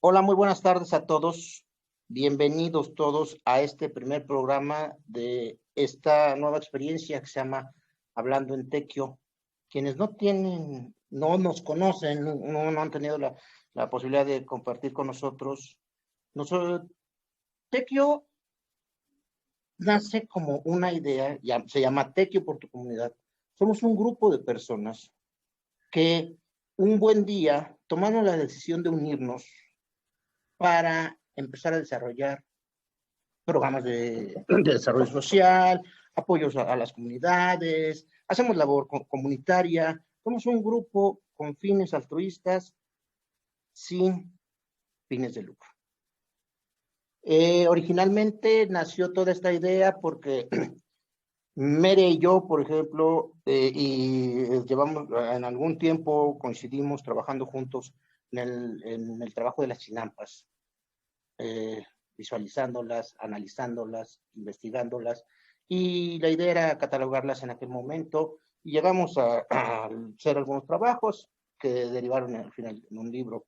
Hola, muy buenas tardes a todos. Bienvenidos todos a este primer programa de esta nueva experiencia que se llama Hablando en Tequio. Quienes no nos conocen, no han tenido la posibilidad de compartir con nosotros. Tequio nace como una idea, se llama Tequio por tu comunidad. Somos un grupo de personas que un buen día tomamos la decisión de unirnos para empezar a desarrollar programas de desarrollo social, apoyos a las comunidades, hacemos labor comunitaria, somos un grupo con fines altruistas sin fines de lucro. Originalmente nació toda esta idea porque Mere y yo, por ejemplo, llevamos en algún tiempo, coincidimos trabajando juntos en el trabajo de las chinampas. Visualizándolas, analizándolas, investigándolas, y la idea era catalogarlas en aquel momento, y llegamos a hacer algunos trabajos que derivaron al final en un libro.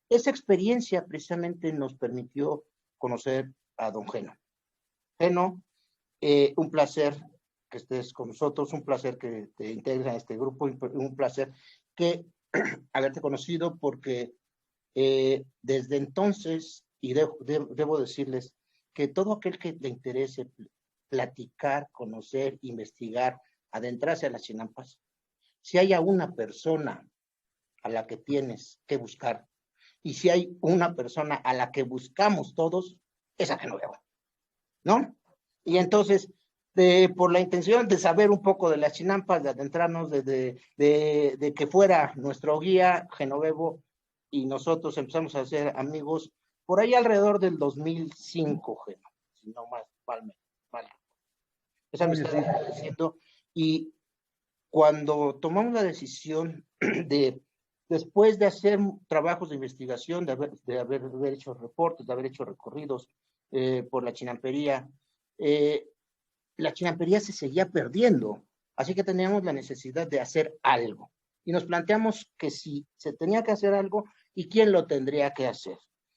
Esa experiencia precisamente nos permitió conocer a don Geno. Geno, un placer que estés con nosotros, un placer que te integres a este grupo, un placer que haberte conocido porque desde entonces, y debo decirles que todo aquel que le interese platicar, conocer, investigar, adentrarse a las chinampas, si hay una persona a la que tienes que buscar, y si hay una persona a la que buscamos todos, es a Genoveva, ¿no? Y entonces, por la intención de saber un poco de las chinampas, de adentrarnos, de que fuera nuestro guía, Genovevo, y nosotros empezamos a ser amigos por ahí alrededor del 2005, Geno, si no más, mal. Esa amistad está creciendo, y cuando tomamos la decisión después de hacer trabajos de investigación, de haber hecho reportes, de haber hecho recorridos por la chinampería se seguía perdiendo, así que teníamos la necesidad de hacer algo. Y nos planteamos que si se tenía que hacer algo, ¿y quién lo tendría que hacer?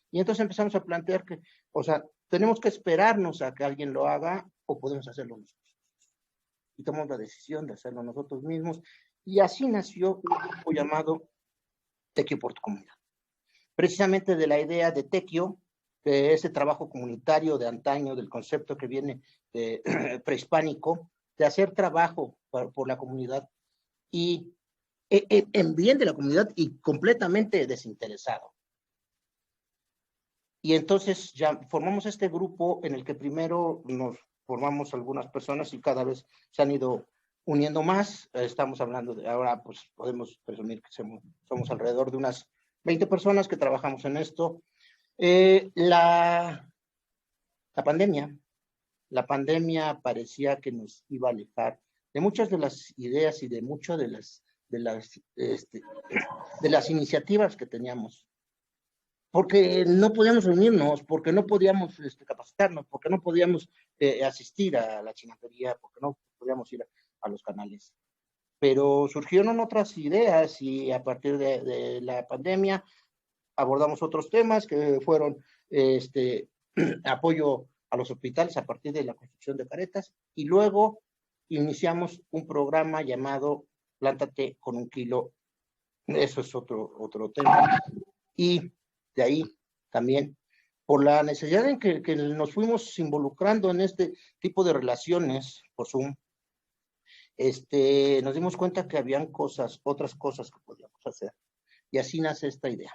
Y entonces empezamos a plantear que, o sea, tenemos que esperarnos a que alguien lo haga o podemos hacerlo nosotros. Y tomamos la decisión de hacerlo nosotros mismos. Y así nació un grupo llamado Tequio por tu comunidad. Precisamente de la idea de Tequio, de ese trabajo comunitario de antaño, del concepto que viene prehispánico, de hacer trabajo por la comunidad y en bien de la comunidad y completamente desinteresado. Y entonces ya formamos este grupo en el que primero nos formamos algunas personas y cada vez se han ido uniendo más. Estamos hablando de ahora, pues podemos presumir que somos alrededor de unas 20 personas que trabajamos en esto. La pandemia parecía que nos iba a alejar de muchas de las ideas y de muchas de las iniciativas que teníamos, porque no podíamos reunirnos, porque no podíamos capacitarnos, porque no podíamos asistir a la chinampería, porque no podíamos ir a los canales. Pero surgieron otras ideas y a partir de la pandemia abordamos otros temas que fueron apoyo a los hospitales a partir de la construcción de caretas, y luego iniciamos un programa llamado Plántate con un kilo. Eso es otro tema. Y de ahí también, por la necesidad en que nos fuimos involucrando en este tipo de relaciones por Zoom, nos dimos cuenta que habían otras cosas que podíamos hacer. Y así nace esta idea.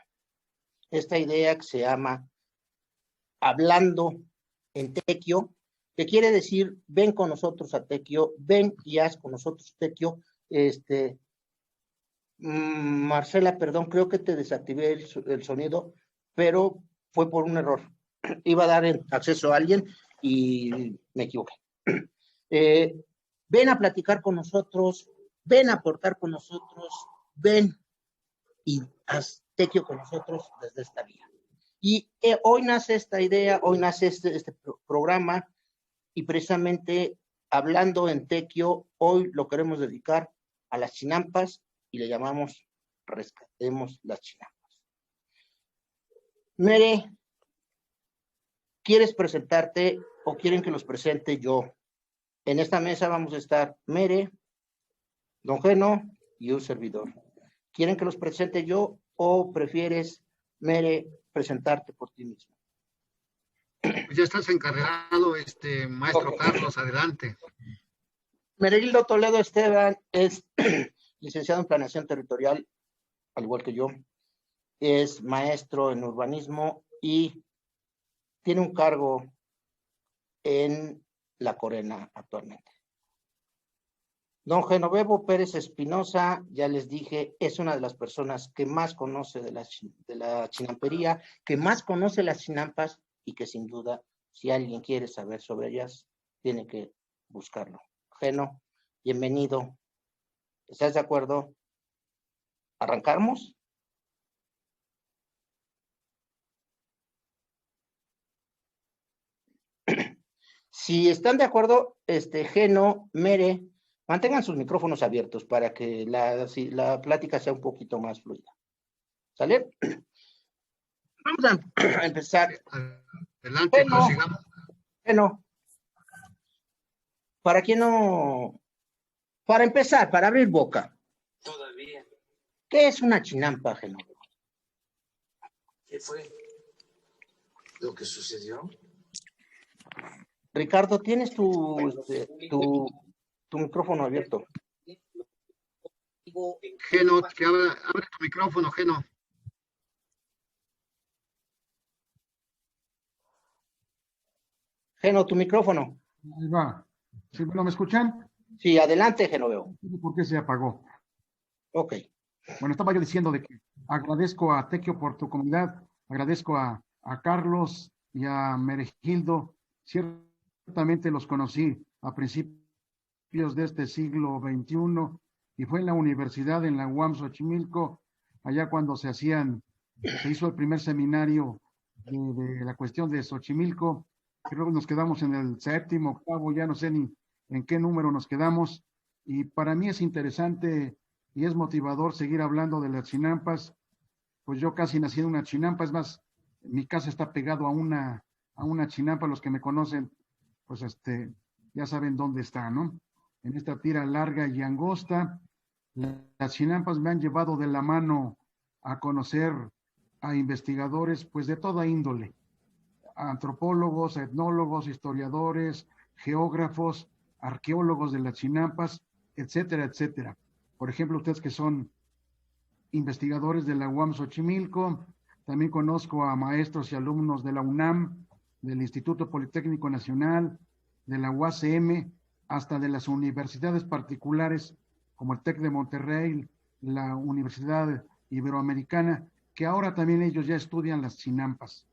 Esta idea que se llama Hablando en Tequio, que quiere decir, ven con nosotros a Tequio, ven y haz con nosotros Tequio. Marcela, perdón, creo que te desactivé el sonido, pero fue por un error. Iba a dar acceso a alguien y me equivoqué. Ven a platicar con nosotros, ven a aportar con nosotros, ven y haz Tequio con nosotros desde esta vía. Y hoy nace esta idea, hoy nace este programa, y precisamente hablando en Tequio, hoy lo queremos dedicar a las chinampas y le llamamos Rescatemos las Chinampas. Mere, ¿quieres presentarte o quieren que los presente yo? En esta mesa vamos a estar Mere, Don Geno y un servidor. ¿Quieren que los presente yo o prefieres, Mere, presentarte por ti mismo? Pues ya estás encargado, maestro Carlos, adelante. Meregildo Toledo Esteban es licenciado en Planeación Territorial, al igual que yo. Es maestro en urbanismo y tiene un cargo en la Corena actualmente. Don Genovevo Pérez Espinosa, ya les dije, es una de las personas que más conoce de la chinampería, que más conoce las chinampas y que sin duda, si alguien quiere saber sobre ellas, tiene que buscarlo. Geno, bienvenido. ¿Estás de acuerdo? ¿Arrancamos? Si están de acuerdo, Geno, Mere, mantengan sus micrófonos abiertos para que la plática sea un poquito más fluida. ¿Sale? Vamos a empezar. Adelante, Geno, prosigamos. Geno, ¿para quién no? Para empezar, para abrir boca. Todavía. ¿Qué es una chinampa, Geno? ¿Qué fue lo que sucedió? Ricardo, tienes tu micrófono abierto. Geno, que abre tu micrófono, Geno. Geno, tu micrófono. Ahí va. ¿Sí, bueno, me escuchan? Sí, adelante, Genoveo. ¿Por qué se apagó? Ok. Bueno, estaba yo diciendo de que agradezco a Tequio por tu comunidad, agradezco a Carlos y a Meregildo. Ciertamente los conocí a principios de este siglo XXI y fue en la universidad, en la UAM Xochimilco, allá cuando se hizo el primer seminario de la cuestión de Xochimilco. Creo que nos quedamos en el 7º, 8º, ya no sé ni en qué número nos quedamos. Y para mí es interesante y es motivador seguir hablando de las chinampas. Pues yo casi nací en una chinampa, es más, mi casa está pegado a una chinampa. Los que me conocen, pues ya saben dónde está, ¿no? En esta tira larga y angosta. Las chinampas me han llevado de la mano a conocer a investigadores, pues de toda índole, a antropólogos, a etnólogos, historiadores, geógrafos, arqueólogos de las chinampas, etcétera, etcétera. Por ejemplo, ustedes que son investigadores de la UAM Xochimilco, también conozco a maestros y alumnos de la UNAM, del Instituto Politécnico Nacional, de la UACM, hasta de las universidades particulares como el TEC de Monterrey, la Universidad Iberoamericana, que ahora también ellos ya estudian las chinampas.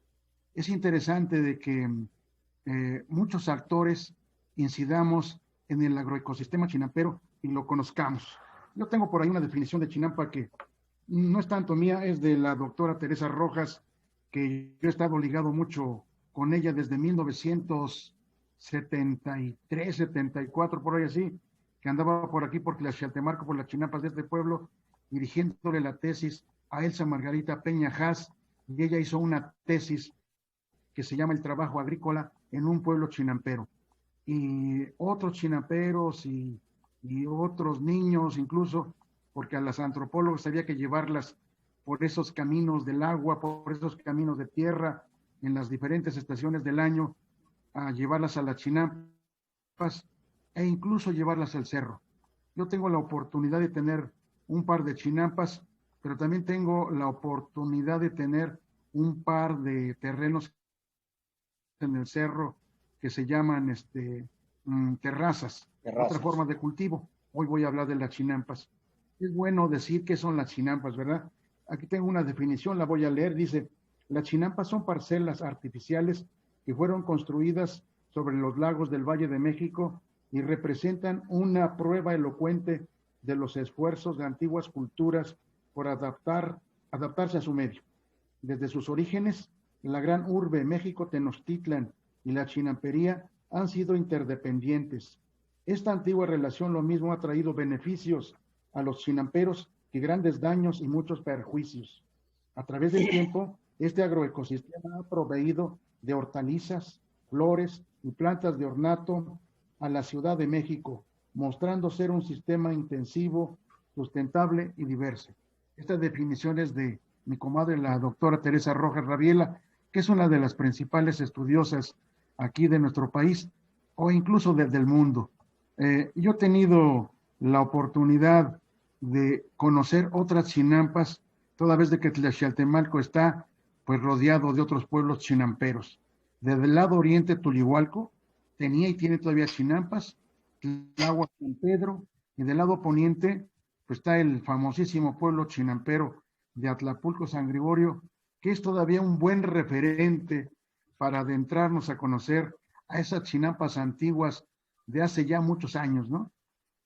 Es interesante de que muchos actores incidamos en el agroecosistema chinampero y lo conozcamos. Yo tengo por ahí una definición de chinampa que no es tanto mía, es de la doctora Teresa Rojas, que yo he estado ligado mucho con ella desde 1973, 74, por ahí así, que andaba por aquí por Tlaxcaltemarco, por las chinampas de este pueblo, dirigiéndole la tesis a Elsa Margarita Peña Haas, y ella hizo una tesis que se llama El trabajo agrícola en un pueblo chinampero. Y otros chinamperos y otros niños incluso, porque a las antropólogas había que llevarlas por esos caminos del agua, por esos caminos de tierra, en las diferentes estaciones del año, a llevarlas a las chinampas e incluso llevarlas al cerro. Yo tengo la oportunidad de tener un par de chinampas, pero también tengo la oportunidad de tener un par de terrenos en el cerro que se llaman terrazas, otra forma de cultivo. Hoy voy a hablar de las chinampas. Es bueno decir qué son las chinampas, ¿verdad? Aquí tengo una definición, la voy a leer. Dice, las chinampas son parcelas artificiales que fueron construidas sobre los lagos del Valle de México y representan una prueba elocuente de los esfuerzos de antiguas culturas por adaptarse a su medio. Desde sus orígenes, la gran urbe México Tenochtitlan y la chinampería han sido interdependientes. Esta antigua relación lo mismo ha traído beneficios a los chinamperos que grandes daños y muchos perjuicios. A través del tiempo, Este agroecosistema ha proveído de hortalizas, flores y plantas de ornato a la Ciudad de México, mostrando ser un sistema intensivo, sustentable y diverso. Estas definiciones de mi comadre, la doctora Teresa Rojas Rabiela, que es una de las principales estudiosas aquí de nuestro país o incluso del mundo. Yo he tenido la oportunidad de conocer otras chinampas, toda vez de que Tlaxcaltemalco está pues rodeado de otros pueblos chinamperos. Desde el lado oriente, Tulihualco tenía y tiene todavía chinampas, Tláhuac San Pedro, y del lado poniente pues está el famosísimo pueblo chinampero de Atlapulco, San Gregorio, que es todavía un buen referente para adentrarnos a conocer a esas chinampas antiguas de hace ya muchos años, ¿no?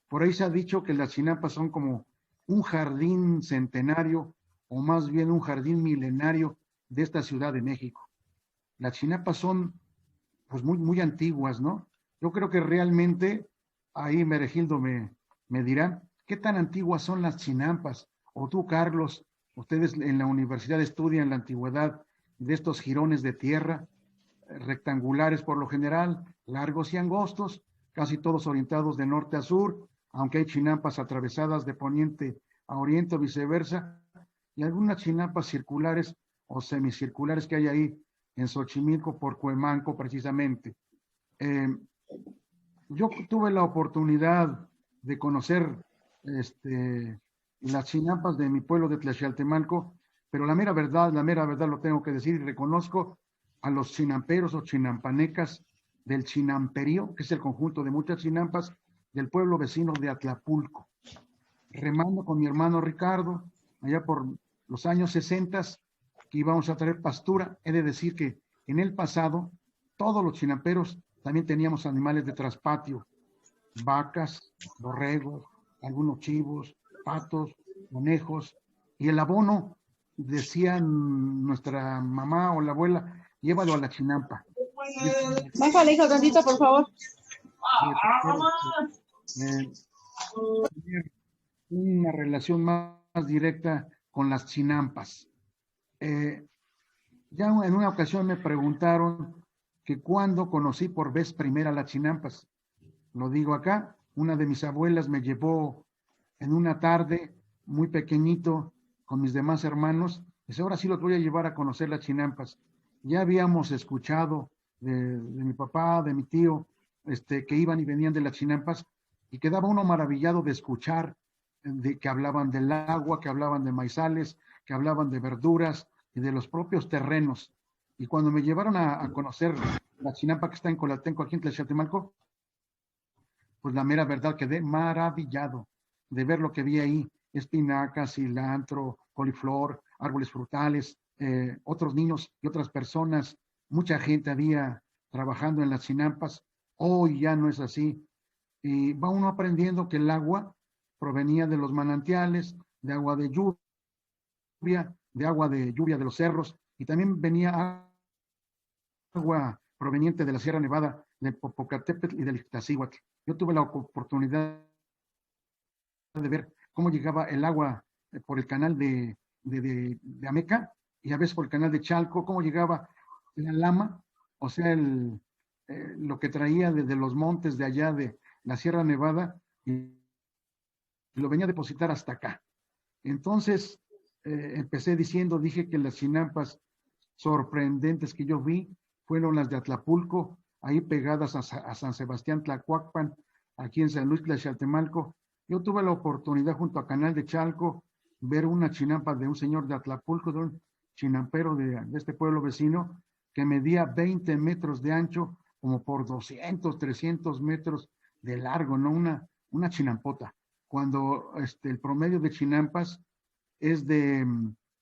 Por ahí se ha dicho que las chinampas son como un jardín centenario o más bien un jardín milenario de esta Ciudad de México. Las chinampas son pues muy antiguas, ¿no? Yo creo que realmente, ahí Meregildo me dirá, ¿qué tan antiguas son las chinampas? O tú, Carlos, ustedes en la universidad estudian la antigüedad de estos jirones de tierra, rectangulares por lo general, largos y angostos, casi todos orientados de norte a sur, aunque hay chinampas atravesadas de poniente a oriente o viceversa, y algunas chinampas circulares o semicirculares que hay ahí en Xochimilco por Cuemanco precisamente. Yo tuve la oportunidad de conocer las chinampas de mi pueblo de Tlaxcaltemalco, pero la mera verdad lo tengo que decir y reconozco a los chinamperos o chinampanecas del Chinamperío, que es el conjunto de muchas chinampas del pueblo vecino de Atlapulco. Remando con mi hermano Ricardo, allá por los años 60, que íbamos a traer pastura. He de decir que en el pasado, todos los chinamperos también teníamos animales de traspatio, vacas, borregos, algunos chivos, patos, conejos, y el abono, decían nuestra mamá o la abuela, llévalo a la chinampa. Bájale, hijo, tantito, por favor. Una relación más directa con las chinampas. Ya en una ocasión me preguntaron que cuándo conocí por vez primera las chinampas. Lo digo acá, una de mis abuelas me llevó en una tarde muy pequeñito con mis demás hermanos. Dice, ahora sí los voy a llevar a conocer las chinampas. Ya habíamos escuchado de mi papá, de mi tío, que iban y venían de las chinampas, y quedaba uno maravillado de escuchar de que hablaban del agua, que hablaban de maizales, que hablaban de verduras y de los propios terrenos. Y cuando me llevaron a conocer la chinampa que está en Colatenco, aquí en Tlaxcaltemalco, pues la mera verdad quedé maravillado de ver lo que vi ahí: espinacas, cilantro, coliflor, árboles frutales, otros niños y otras personas, mucha gente había trabajando en las chinampas. Hoy ya no es así, y va uno aprendiendo que el agua provenía de los manantiales, de agua de lluvia, de los cerros, y también venía agua proveniente de la Sierra Nevada, de Popocatépetl y del Iztaccíhuatl. Yo tuve la oportunidad de ver cómo llegaba el agua por el canal de Ameca, y a veces por el canal de Chalco, cómo llegaba la lama, o sea, lo que traía desde los montes de allá de la Sierra Nevada, y lo venía a depositar hasta acá. Entonces, dije que las chinampas sorprendentes que yo vi fueron las de Atlapulco, ahí pegadas a San Sebastián Tlacuacpan, aquí en San Luis Tlaxcaltemalco. Yo tuve la oportunidad junto a Canal de Chalco ver una chinampa de un señor de Atlapulco, de un chinampero de este pueblo vecino, que medía 20 metros de ancho, como por 200, 300 metros de largo, ¿no? Una chinampota. Cuando el promedio de chinampas es de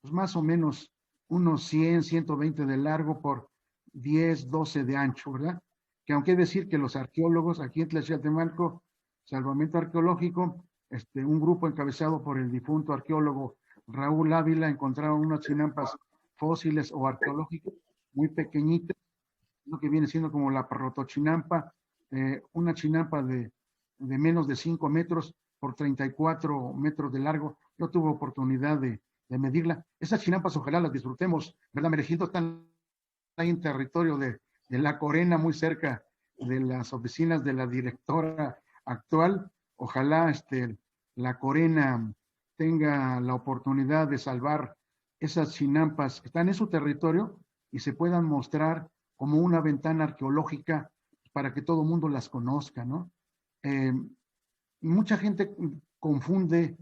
pues más o menos unos 100, 120 de largo por 10, 12 de ancho, ¿verdad? Que aunque decir que los arqueólogos aquí en Tlaxcaltemalco, Salvamento Arqueológico, un grupo encabezado por el difunto arqueólogo Raúl Ávila, encontraron unas chinampas fósiles o arqueológicas muy pequeñitas, lo que viene siendo como la protochinampa, una chinampa de menos de 5 metros por 34 metros de largo. Yo tuve oportunidad de medirla. Esas chinampas ojalá las disfrutemos, ¿verdad, Meregildo? Están ahí en territorio de La Corena, muy cerca de las oficinas de la directora actual. Ojalá La Corena tenga la oportunidad de salvar esas chinampas que están en su territorio y se puedan mostrar como una ventana arqueológica para que todo el mundo las conozca, ¿no? Mucha gente confunde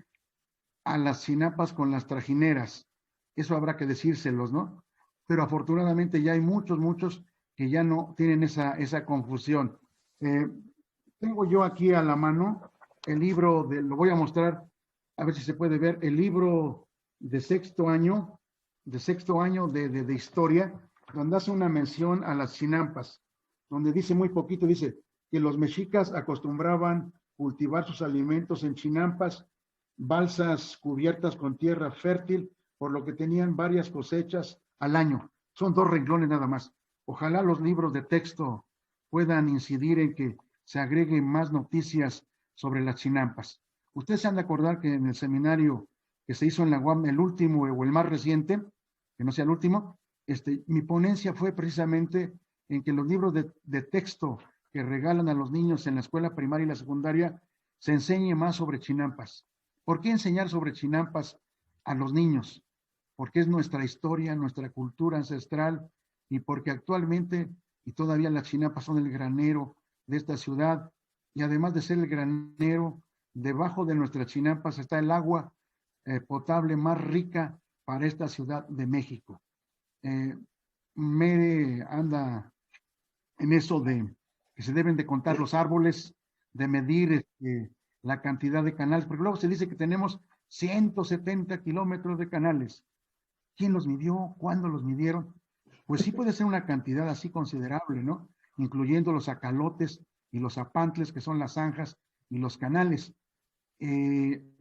a las chinampas con las trajineras. Eso habrá que decírselos, ¿no? Pero afortunadamente ya hay muchos que ya no tienen esa confusión. Tengo yo aquí a la mano el libro, lo voy a mostrar, a ver si se puede ver, el libro de sexto año de historia, donde hace una mención a las chinampas, donde dice muy poquito, dice que los mexicas acostumbraban cultivar sus alimentos en chinampas, balsas cubiertas con tierra fértil, por lo que tenían varias cosechas al año. Son 2 renglones nada más. Ojalá los libros de texto puedan incidir en que se agreguen más noticias sobre las chinampas. Ustedes se han de acordar que en el seminario que se hizo en la UAM, el último o el más reciente, que no sea el último, mi ponencia fue precisamente en que los libros de texto que regalan a los niños en la escuela primaria y la secundaria se enseñe más sobre chinampas. ¿Por qué enseñar sobre chinampas a los niños? Porque es nuestra historia, nuestra cultura ancestral, y porque actualmente y todavía las chinampas son el granero de esta ciudad, y además de ser el granero, debajo de nuestras chinampas está el agua potable más rica para esta Ciudad de México. Mere anda en eso de que se deben de contar los árboles, de medir la cantidad de canales, porque luego se dice que tenemos 170 kilómetros de canales. ¿Quién los midió? ¿Cuándo los midieron? Pues sí puede ser una cantidad así considerable, ¿no? Incluyendo los acalotes y los apantles, que son las zanjas y los canales.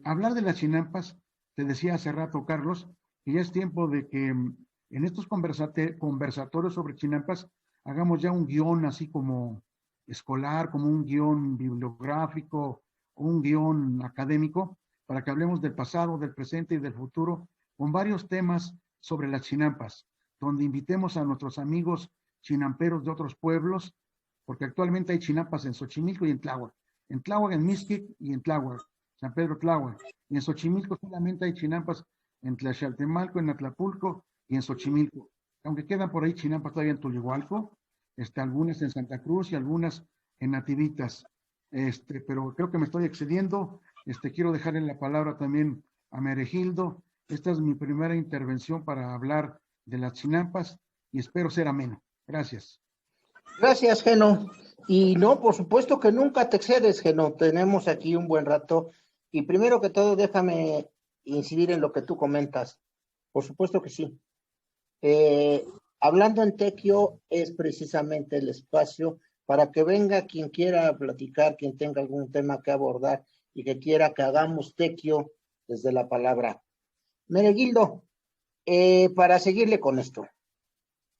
Hablar de las chinampas, te decía hace rato, Carlos, que ya es tiempo de que en estos conversatorios sobre chinampas hagamos ya un guión así como escolar, como un guión bibliográfico, un guión académico, para que hablemos del pasado, del presente y del futuro, con varios temas sobre las chinampas, donde invitemos a nuestros amigos chinamperos de otros pueblos, porque actualmente hay chinampas en Xochimilco y en Tláhuac, en Mixquic y en Tláhuac, San Pedro Tláhuac, y en Xochimilco solamente hay chinampas en Tlaxcaltemalco, en Atlapulco y en Xochimilco, aunque quedan por ahí chinampas todavía en Tulihualco, algunas en Santa Cruz y algunas en Nativitas, pero creo que me estoy excediendo. Quiero dejarle la palabra también a Meregildo. Esta es mi primera intervención para hablar de las chinampas y espero ser ameno. Gracias. Gracias, Geno. Y no, por supuesto que nunca te excedes, Geno. Tenemos aquí un buen rato. Y primero que todo, déjame incidir en lo que tú comentas. Por supuesto que sí. Hablando en Tequio es precisamente el espacio para que venga quien quiera platicar, quien tenga algún tema que abordar y que quiera que hagamos Tequio desde la palabra. Meregildo, para seguirle con esto.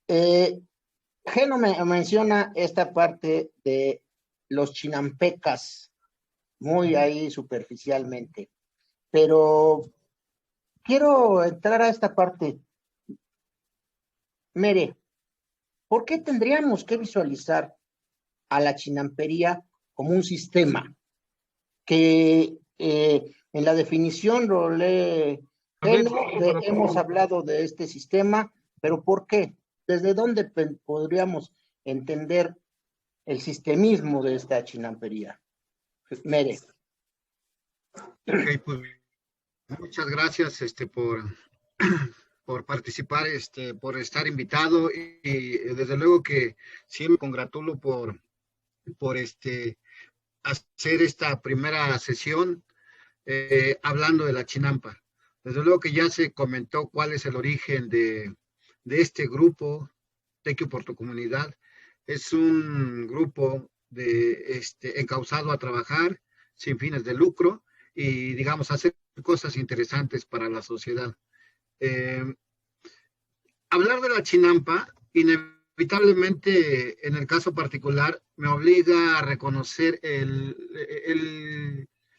Geno menciona esta parte de los chinampecas, muy ahí superficialmente, pero quiero entrar a esta parte. Mere, ¿por qué tendríamos que visualizar a la chinampería como un sistema que en la definición lo lee Geno, hemos hablado de este sistema, pero ¿por qué? ¿Desde dónde podríamos entender el sistemismo de esta chinampería? Mere. Ok, pues muchas gracias por participar, por estar invitado y desde luego que sí me congratulo por hacer esta primera sesión hablando de la chinampa. Desde luego que ya se comentó cuál es el origen de este grupo, Tequio por tu Comunidad. Es un grupo encauzado a trabajar sin fines de lucro y, digamos, hacer cosas interesantes para la sociedad. Hablar de la chinampa, inevitablemente, en el caso particular, me obliga a reconocer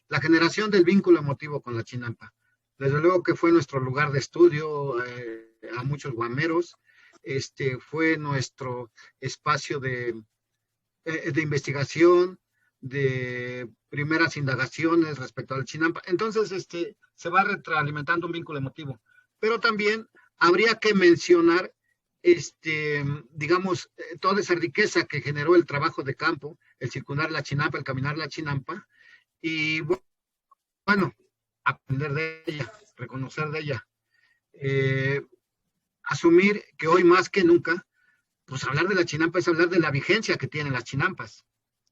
la generación del vínculo emotivo con la chinampa. Desde luego que fue nuestro lugar de estudio a muchos guameros, fue nuestro espacio de investigación, de primeras indagaciones respecto al Chinampa. Entonces, se va retroalimentando un vínculo emotivo. Pero también habría que mencionar, digamos, toda esa riqueza que generó el trabajo de campo, el circundar la Chinampa, el caminar la Chinampa, y bueno, aprender de ella, reconocer de ella. Asumir que hoy más que nunca, pues hablar de la Chinampa es hablar de la vigencia que tienen las Chinampas.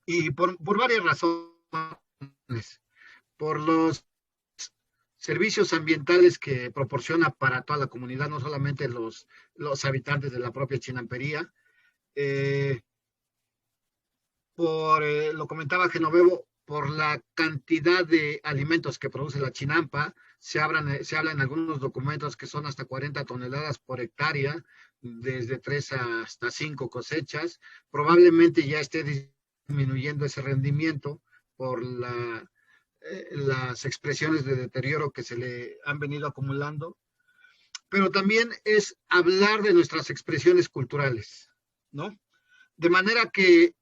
Y por varias razones. Por los servicios ambientales que proporciona para toda la comunidad, no solamente los habitantes de la propia Chinampería. Lo comentaba Genovevo, por la cantidad de alimentos que produce la Chinampa, se habla en algunos documentos que son hasta 40 toneladas por hectárea, desde 3 hasta 5 cosechas. Probablemente ya esté disminuyendo ese rendimiento por las expresiones de deterioro que se le han venido acumulando, pero también es hablar de nuestras expresiones culturales, ¿no? De manera que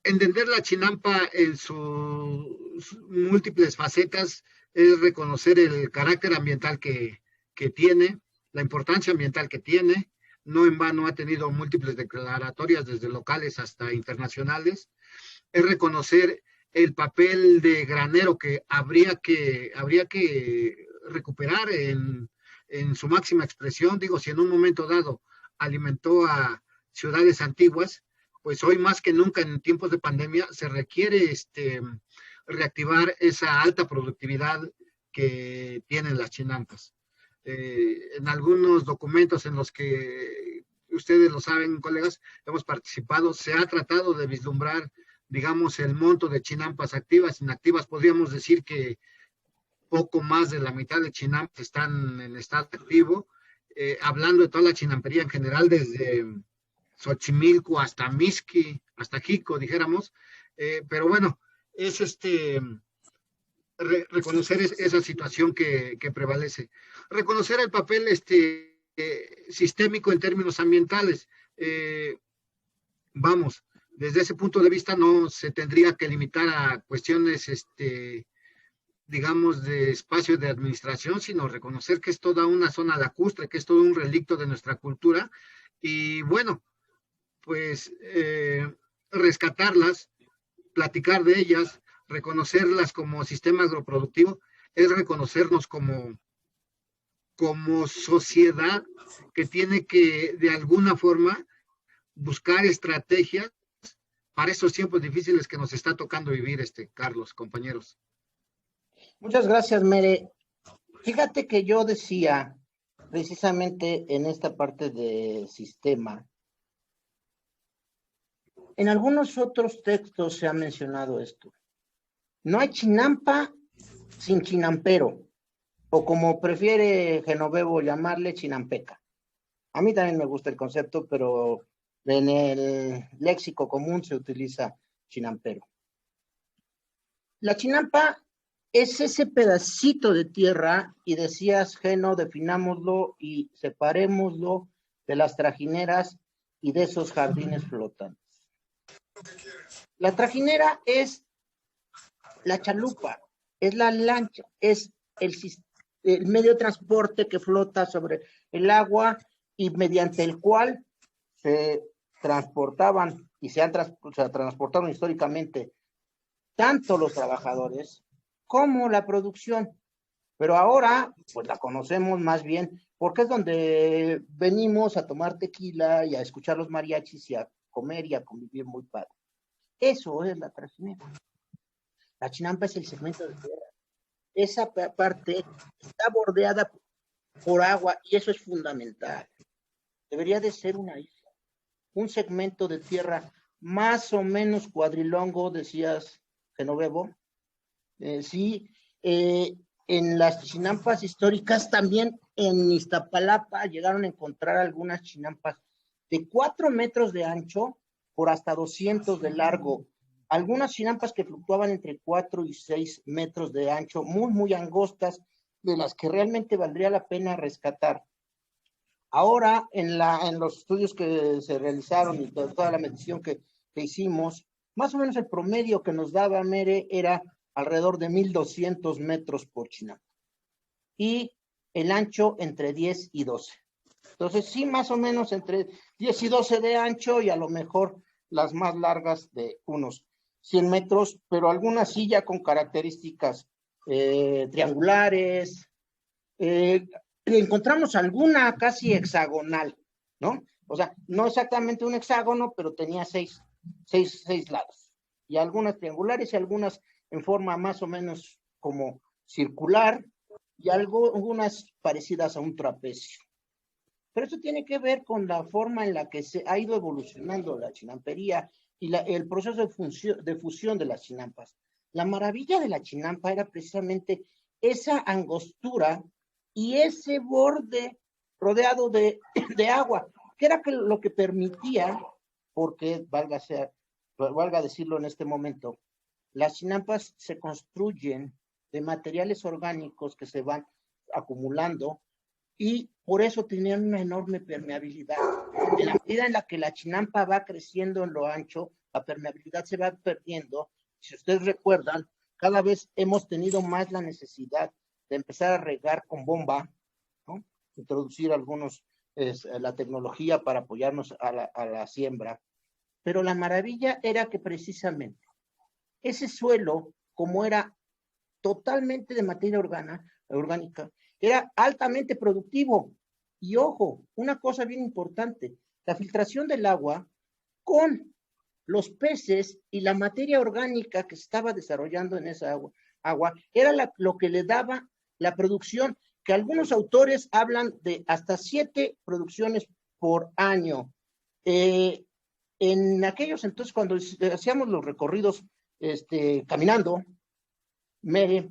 entender la Chinampa en sus múltiples facetas es reconocer el carácter ambiental que tiene, la importancia ambiental que tiene. No en vano ha tenido múltiples declaratorias desde locales hasta internacionales. Es reconocer el papel de granero que habría que recuperar en su máxima expresión. Digo, si en un momento dado alimentó a ciudades antiguas, pues hoy más que nunca en tiempos de pandemia se requiere reactivar esa alta productividad que tienen las Chinampas. En algunos documentos en los que ustedes lo saben, colegas, hemos participado, se ha tratado de vislumbrar, digamos, el monto de Chinampas activas, inactivas. Podríamos decir que poco más de la mitad de Chinampas están en estado activo, hablando de toda la chinampería en general, desde Xochimilco hasta Mixqui, hasta Jico, dijéramos, pero bueno, es reconocer esa situación que prevalece. Reconocer el papel sistémico en términos ambientales. Vamos, desde ese punto de vista no se tendría que limitar a cuestiones, digamos, de espacio de administración, sino reconocer que es toda una zona lacustre, que es todo un relicto de nuestra cultura, y bueno, pues rescatarlas, platicar de ellas, reconocerlas como sistema agroproductivo, es reconocernos como sociedad que tiene que, de alguna forma, buscar estrategias para estos tiempos difíciles que nos está tocando vivir, Carlos, compañeros. Muchas gracias, Mere. Fíjate que yo decía, precisamente en esta parte de sistema, en algunos otros textos se ha mencionado esto. No hay Chinampa sin chinampero, o como prefiere Genovevo llamarle, chinampeca. A mí también me gusta el concepto, pero en el léxico común se utiliza chinampero. La Chinampa es ese pedacito de tierra, y decías, Geno, definámoslo y separémoslo de las trajineras y de esos jardines flotantes. La trajinera es la chalupa, es la lancha, es el medio de transporte que flota sobre el agua y mediante el cual se transportaban y se transportaron históricamente tanto los trabajadores como la producción. Pero ahora, pues la conocemos más bien porque es donde venimos a tomar tequila y a escuchar los mariachis y a comer y a convivir muy padre. Eso es la trajinera. La Chinampa es el segmento de tierra. Esa parte está bordeada por agua y eso es fundamental. Debería de ser una isla, un segmento de tierra más o menos cuadrilongo, decías, Genovevo. Sí, en las Chinampas históricas, también en Iztapalapa llegaron a encontrar algunas Chinampas de 4 metros de ancho por hasta 200 de largo. Algunas Chinampas que fluctuaban entre 4 y 6 metros de ancho, muy, muy angostas, de las que realmente valdría la pena rescatar. Ahora, en los estudios que se realizaron y toda la medición que hicimos, más o menos el promedio que nos daba Mere era alrededor de 1,200 metros por chinampa. Y el ancho entre 10 y 12. Entonces, sí, más o menos entre 10 y 12 de ancho y a lo mejor las más largas de unos 100 metros, pero algunas sí ya con características triangulares. Encontramos alguna casi hexagonal, ¿no? O sea, no exactamente un hexágono, pero tenía seis lados. Y algunas triangulares y algunas en forma más o menos como circular y algunas parecidas a un trapecio. Pero eso tiene que ver con la forma en la que se ha ido evolucionando la chinampería y el proceso de fusión de las chinampas. La maravilla de la chinampa era precisamente esa angostura y ese borde rodeado de agua, que era lo que permitía, porque valga decirlo en este momento, las chinampas se construyen de materiales orgánicos que se van acumulando y por eso tenían una enorme permeabilidad. En la medida en la que la chinampa va creciendo en lo ancho, la permeabilidad se va perdiendo. Si ustedes recuerdan, cada vez hemos tenido más la necesidad de empezar a regar con bomba, ¿no? Introducir la tecnología para apoyarnos a la siembra. Pero la maravilla era que precisamente ese suelo, como era totalmente de materia orgánica, era altamente productivo. Y ojo, una cosa bien importante, la filtración del agua con los peces y la materia orgánica que se estaba desarrollando en esa agua era lo que le daba la producción, que algunos autores hablan de hasta 7 producciones por año. En aquellos entonces, cuando hacíamos los recorridos caminando, Mere,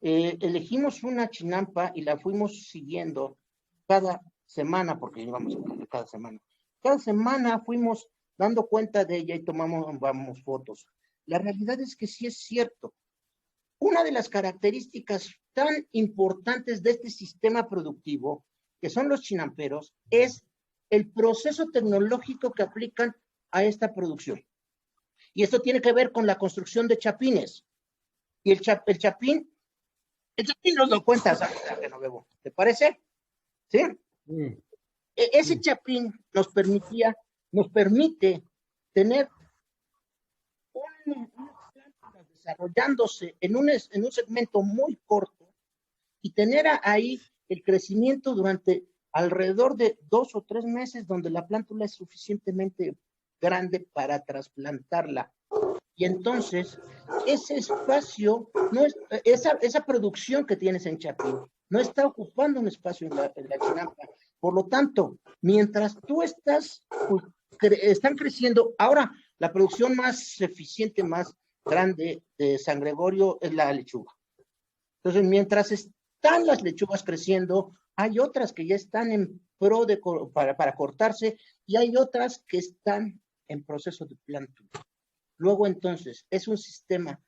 elegimos una chinampa y la fuimos siguiendo cada semana, porque íbamos cada semana. Cada semana fuimos dando cuenta de ella y vamos fotos. La realidad es que sí es cierto. Una de las características tan importantes de este sistema productivo, que son los chinamperos, es el proceso tecnológico que aplican a esta producción. Y esto tiene que ver con la construcción de chapines. Y el chapín nos lo cuenta, que no bebo. ¿Te parece? ¿Sí? Ese chapín nos permite tener una planta desarrollándose en un segmento muy corto y tener ahí el crecimiento durante alrededor de 2 o 3 meses, donde la plántula es suficientemente grande para trasplantarla. Y entonces, ese espacio, esa producción que tienes en chapín, no está ocupando un espacio en la chinampa. Por lo tanto, mientras tú están creciendo, ahora la producción más eficiente, más grande de San Gregorio es la lechuga. Entonces, mientras están las lechugas creciendo, hay otras que ya están en pro para cortarse y hay otras que están en proceso de plántula. Luego, entonces, es un sistema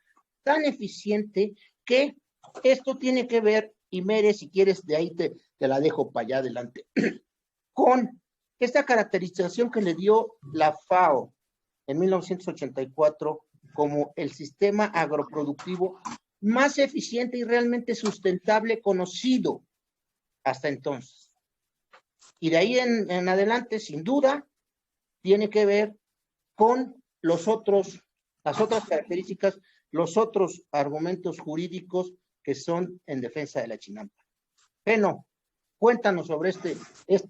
tan eficiente que esto tiene que ver, y Mere, si quieres, de ahí te la dejo para allá adelante, con esta caracterización que le dio la FAO en 1984 como el sistema agroproductivo más eficiente y realmente sustentable conocido hasta entonces. Y de ahí en adelante, sin duda, tiene que ver con las otras características, los otros argumentos jurídicos que son en defensa de la chinampa. Bueno, cuéntanos sobre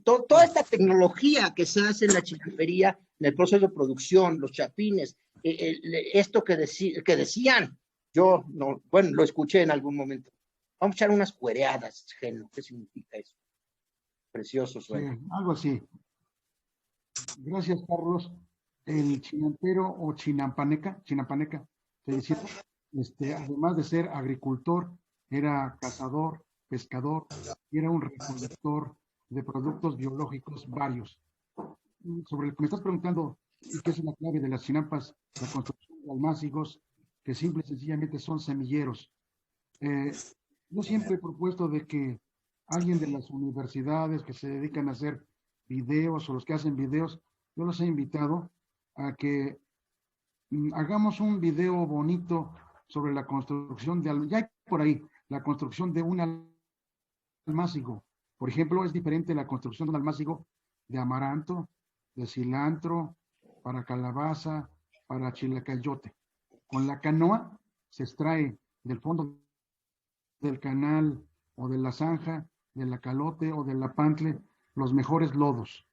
toda esta tecnología que se hace en la chinampería, en el proceso de producción, los chapines, esto que decían, yo no, bueno, lo escuché en algún momento. Vamos a echar unas cuereadas, Geno. ¿Qué significa eso? Precioso suena. Sí, algo así. Gracias, Carlos. El chinampero o chinampaneca, te decía, además de ser agricultor, era cazador, pescador, y era un recolector de productos biológicos varios. Sobre lo que me estás preguntando, ¿y qué es la clave de las chinampas? La construcción de almácigos, que simple y sencillamente son semilleros. Yo siempre he propuesto de que alguien de las universidades que se dedican a hacer videos o los que hacen videos, yo los he invitado a que hagamos un video bonito sobre la construcción de, ya hay por ahí, la construcción de un almácigo. Por ejemplo, es diferente la construcción de un almácigo de amaranto, de cilantro, para calabaza, para chilacayote. Con la canoa se extrae del fondo del canal o de la zanja, de la calote o de la pantle, los mejores lodos.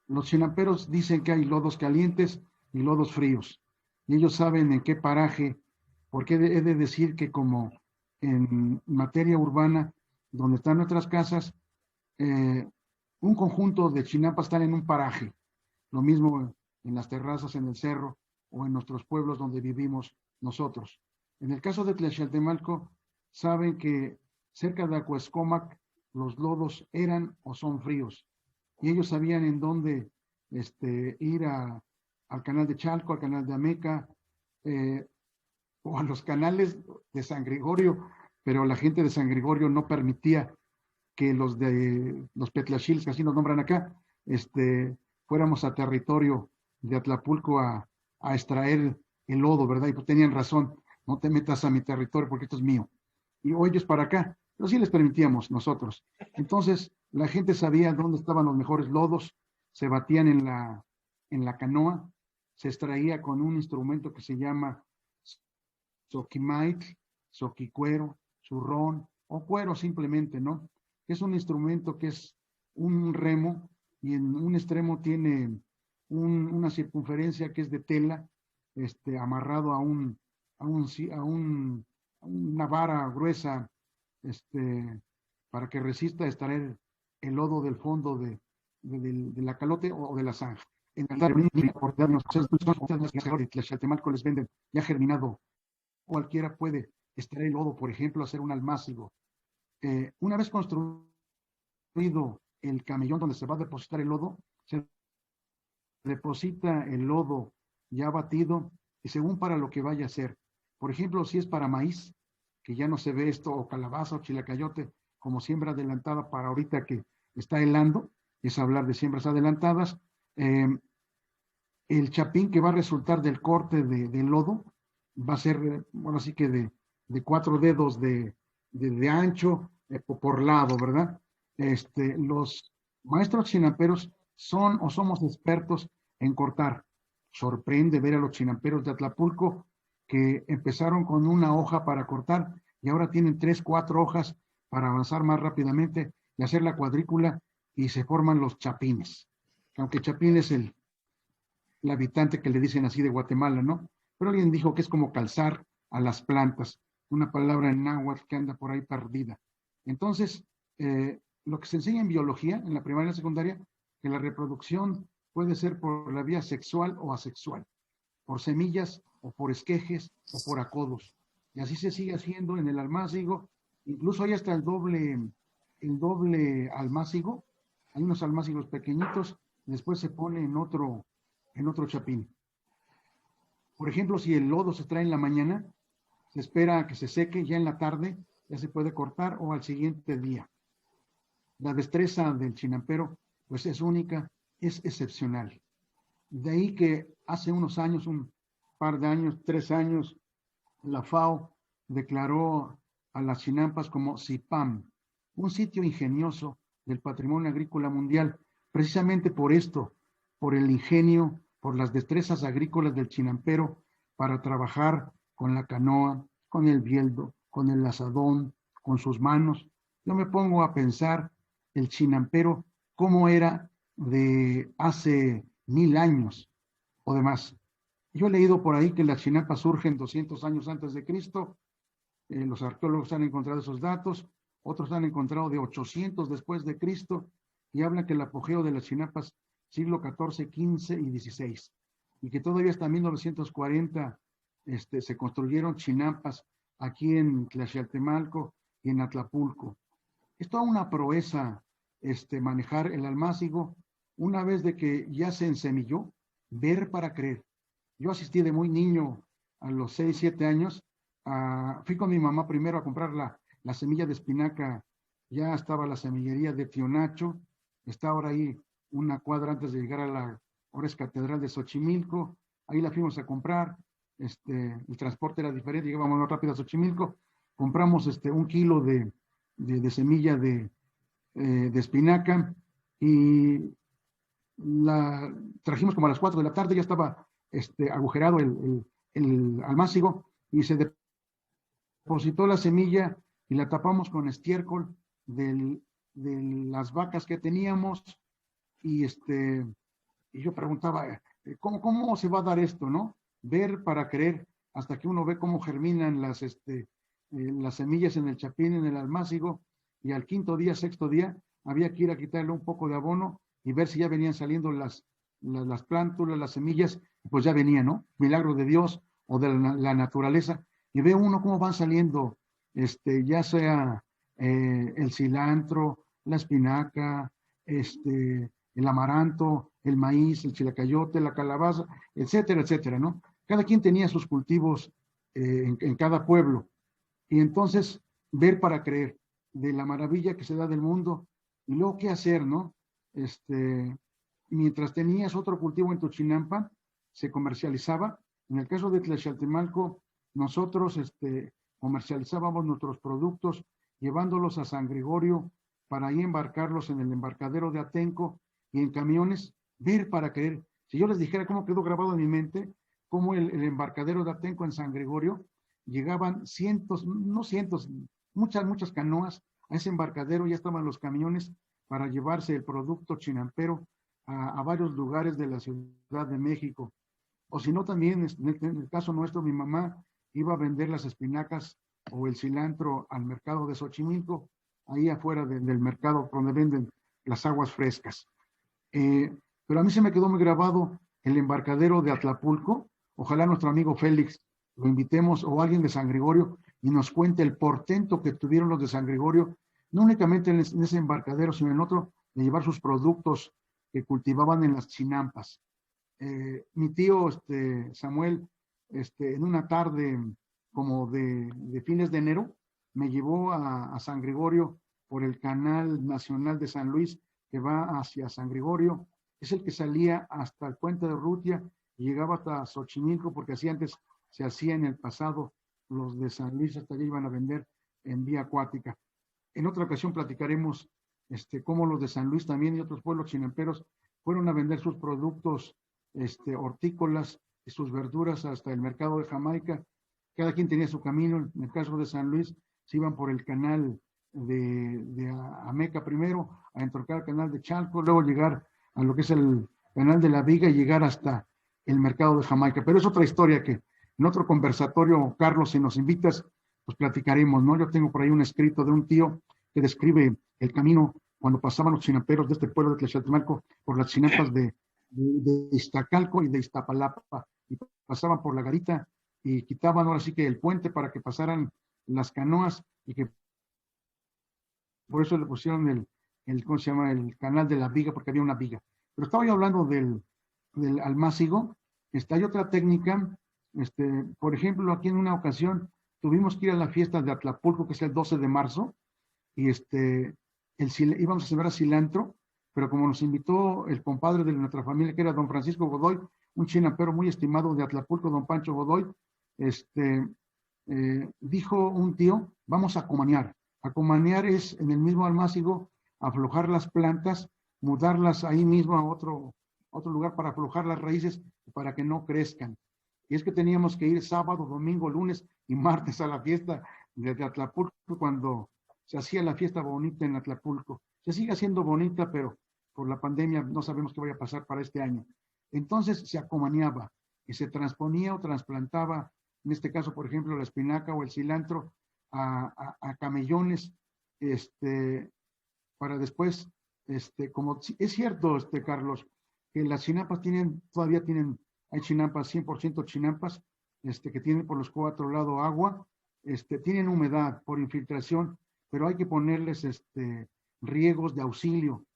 Los chinamperos dicen que hay lodos calientes y lodos fríos. Y ellos saben en qué paraje, porque he de decir que como en materia urbana, donde están nuestras casas, un conjunto de chinampas están en un paraje. Lo mismo en las terrazas, en el cerro o en nuestros pueblos donde vivimos nosotros. En el caso de Tlaxcaltemalco, saben que cerca de Acuescómac los lodos eran o son fríos. Y ellos sabían en dónde ir al canal de Chalco, al canal de Ameca, o a los canales de San Gregorio, pero la gente de San Gregorio no permitía que los de los Petlaxiles, que así nos nombran acá, fuéramos a territorio de Atlapulco a extraer el lodo, ¿verdad? Y pues tenían razón, no te metas a mi territorio porque esto es mío. Y hoy es para acá, pero sí les permitíamos nosotros. Entonces, la gente sabía dónde estaban los mejores lodos, se batían en la canoa, se extraía con un instrumento que se llama soquimaitl, soquicuero, zurrón o cuero simplemente, ¿no? Es un instrumento que es un remo y en un extremo tiene una circunferencia que es de tela, amarrado a una vara gruesa, para que resista extraer el lodo del fondo de la calote o de la zanja. En Tlaxcaltemalco les venden ya germinado. Cualquiera puede extraer el lodo, por ejemplo, hacer un almácigo. Una vez construido el camellón donde se va a depositar el lodo, se deposita el lodo ya batido y según para lo que vaya a ser. Por ejemplo, si es para maíz, que ya no se ve esto, o calabaza o chilacayote, como siembra adelantada para ahorita que está helando, es hablar de siembras adelantadas. El chapín que va a resultar del corte del lodo va a ser, bueno, así que de 4 dedos de ancho por lado, ¿verdad? Los maestros chinamperos son o somos expertos en cortar. Sorprende ver a los chinamperos de Atlapulco que empezaron con una hoja para cortar y ahora tienen 3, 4 hojas para avanzar más rápidamente y hacer la cuadrícula y se forman los chapines. Aunque chapín es el habitante que le dicen así de Guatemala, ¿no? Pero alguien dijo que es como calzar a las plantas, una palabra en náhuatl que anda por ahí perdida. Entonces, lo que se enseña en biología, en la primaria y la secundaria, que la reproducción puede ser por la vía sexual o asexual, por semillas o por esquejes o por acodos. Y así se sigue haciendo en el almácigo, incluso hay hasta el doble almácigo, hay unos almácigos pequeñitos, después se pone en otro chapín. Por ejemplo, si el lodo se trae en la mañana, se espera a que se seque, ya en la tarde ya se puede cortar o al siguiente día. La destreza del chinampero pues es única, es excepcional. De ahí que hace unos años, un par de años, 3 años, la FAO declaró a las chinampas como CIPAM, un sitio ingenioso del patrimonio agrícola mundial, precisamente por esto, por el ingenio, por las destrezas agrícolas del chinampero para trabajar con la canoa, con el bieldo, con el azadón, con sus manos. Yo me pongo a pensar el chinampero cómo era de hace 1000 años o demás. Yo he leído por ahí que las chinampas surgen 200 años antes de Cristo. Los arqueólogos han encontrado esos datos, otros han encontrado de 800 después de Cristo y hablan que el apogeo de las chinampas siglo XIV, XV y XVI, y que todavía hasta 1940 se construyeron chinampas aquí en Tlaxcaltemalco y en Atlapulco. Es toda una proeza manejar el almácigo una vez de que ya se ensemilló, ver para creer. Yo asistí de muy niño, a los 6, 7 años, fui con mi mamá primero a comprar la semilla de espinaca, ya estaba la semillería de Tío Nacho, está ahora ahí una cuadra antes de llegar a la, ahora es Catedral de Xochimilco, ahí la fuimos a comprar, el transporte era diferente, llegábamos más rápido a Xochimilco, compramos 1 kilo de semilla de espinaca y la trajimos como a las 4 de la tarde, ya estaba agujerado el almácigo y se depositó la semilla y la tapamos con estiércol de las vacas que teníamos y yo preguntaba, ¿cómo se va a dar esto, no? Ver para creer, hasta que uno ve cómo germinan las semillas en el chapín, en el almácigo, y al 5.º día, 6.º día, había que ir a quitarle un poco de abono y ver si ya venían saliendo las plántulas, las semillas, pues ya venían, ¿no? Milagro de Dios o de la naturaleza. Y ve uno cómo van saliendo, ya sea el cilantro, la espinaca, el amaranto, el maíz, el chilacayote, la calabaza, etcétera, etcétera, ¿no? Cada quien tenía sus cultivos en cada pueblo. Y entonces, ver para creer de la maravilla que se da del mundo y luego qué hacer, ¿no? Mientras tenías otro cultivo en tu Chinampa, se comercializaba. En el caso de Tlaxcaltemalco, nosotros comercializábamos nuestros productos llevándolos a San Gregorio para ahí embarcarlos en el embarcadero de Atenco y en camiones, ver para creer. Si yo les dijera cómo quedó grabado en mi mente, cómo el embarcadero de Atenco en San Gregorio, llegaban cientos, no cientos, muchas canoas a ese embarcadero, ya estaban los camiones para llevarse el producto chinampero a varios lugares de la Ciudad de México. O si no, también en el caso nuestro, mi mamá iba a vender las espinacas o el cilantro al mercado de Xochimilco, ahí afuera del mercado donde venden las aguas frescas. Pero a mí se me quedó muy grabado el embarcadero de Atlapulco. Ojalá nuestro amigo Félix lo invitemos o alguien de San Gregorio y nos cuente el portento que tuvieron los de San Gregorio, no únicamente en ese embarcadero, sino en otro, de llevar sus productos que cultivaban en las chinampas. Mi tío Samuel, en una tarde como de fines de enero, me llevó a San Gregorio por el canal nacional de San Luis que va hacia San Gregorio. Es el que salía hasta el puente de Urrutia y llegaba hasta Xochimilco, porque así antes se hacía en el pasado, los de San Luis hasta allá iban a vender en vía acuática. En otra ocasión platicaremos cómo los de San Luis también y otros pueblos chinamperos fueron a vender sus productos hortícolas y sus verduras hasta el mercado de Jamaica. Cada quien tenía su camino. En el caso de San Luis, se iban por el canal de Ameca primero, a entorcar el canal de Chalco, luego llegar a lo que es el canal de la Viga y llegar hasta el mercado de Jamaica. Pero es otra historia que en otro conversatorio, Carlos, si nos invitas, pues platicaremos, ¿no? Yo tengo por ahí un escrito de un tío que describe el camino cuando pasaban los chinamperos de este pueblo de Tlaxcaltemalco por las chinampas de Iztacalco y de Iztapalapa, y pasaban por la garita y quitaban ahora sí que el puente para que pasaran las canoas, y que por eso le pusieron ¿cómo se llama? El canal de la viga, porque había una viga. Pero estaba yo hablando del almácigo. Hay otra técnica, por ejemplo, aquí en una ocasión tuvimos que ir a la fiesta de Atlapulco, que es el 12 de marzo, y íbamos a sembrar cilantro, pero como nos invitó el compadre de nuestra familia, que era don Francisco Godoy, un chinampero muy estimado de Atlapulco, don Pancho Godoy, dijo un tío, vamos a comanear. Acomanear es en el mismo almácigo aflojar las plantas, mudarlas ahí mismo a otro lugar para aflojar las raíces para que no crezcan. Y es que teníamos que ir sábado, domingo, lunes y martes a la fiesta de Atlapulco, cuando se hacía la fiesta bonita en Atlapulco. Se sigue haciendo bonita, pero por la pandemia no sabemos qué vaya a pasar para este año. Entonces se acomaneaba y se transponía o trasplantaba, en este caso, por ejemplo, la espinaca o el cilantro a camellones, para después, como es cierto, Carlos, que las chinampas todavía tienen, hay chinampas, 100% chinampas, que tienen por los 4 lados agua, tienen humedad por infiltración, pero hay que ponerles riegos de auxilio,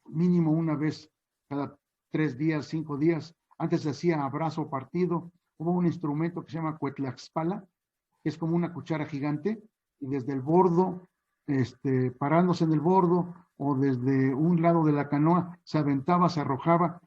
mínimo una vez cada 3 días, 5 días. Antes se hacía abrazo partido. Hubo un instrumento que se llama cuetlaxpala, que es como una cuchara gigante, y desde el bordo, parándose en el bordo o desde un lado de la canoa, se aventaba, se arrojaba.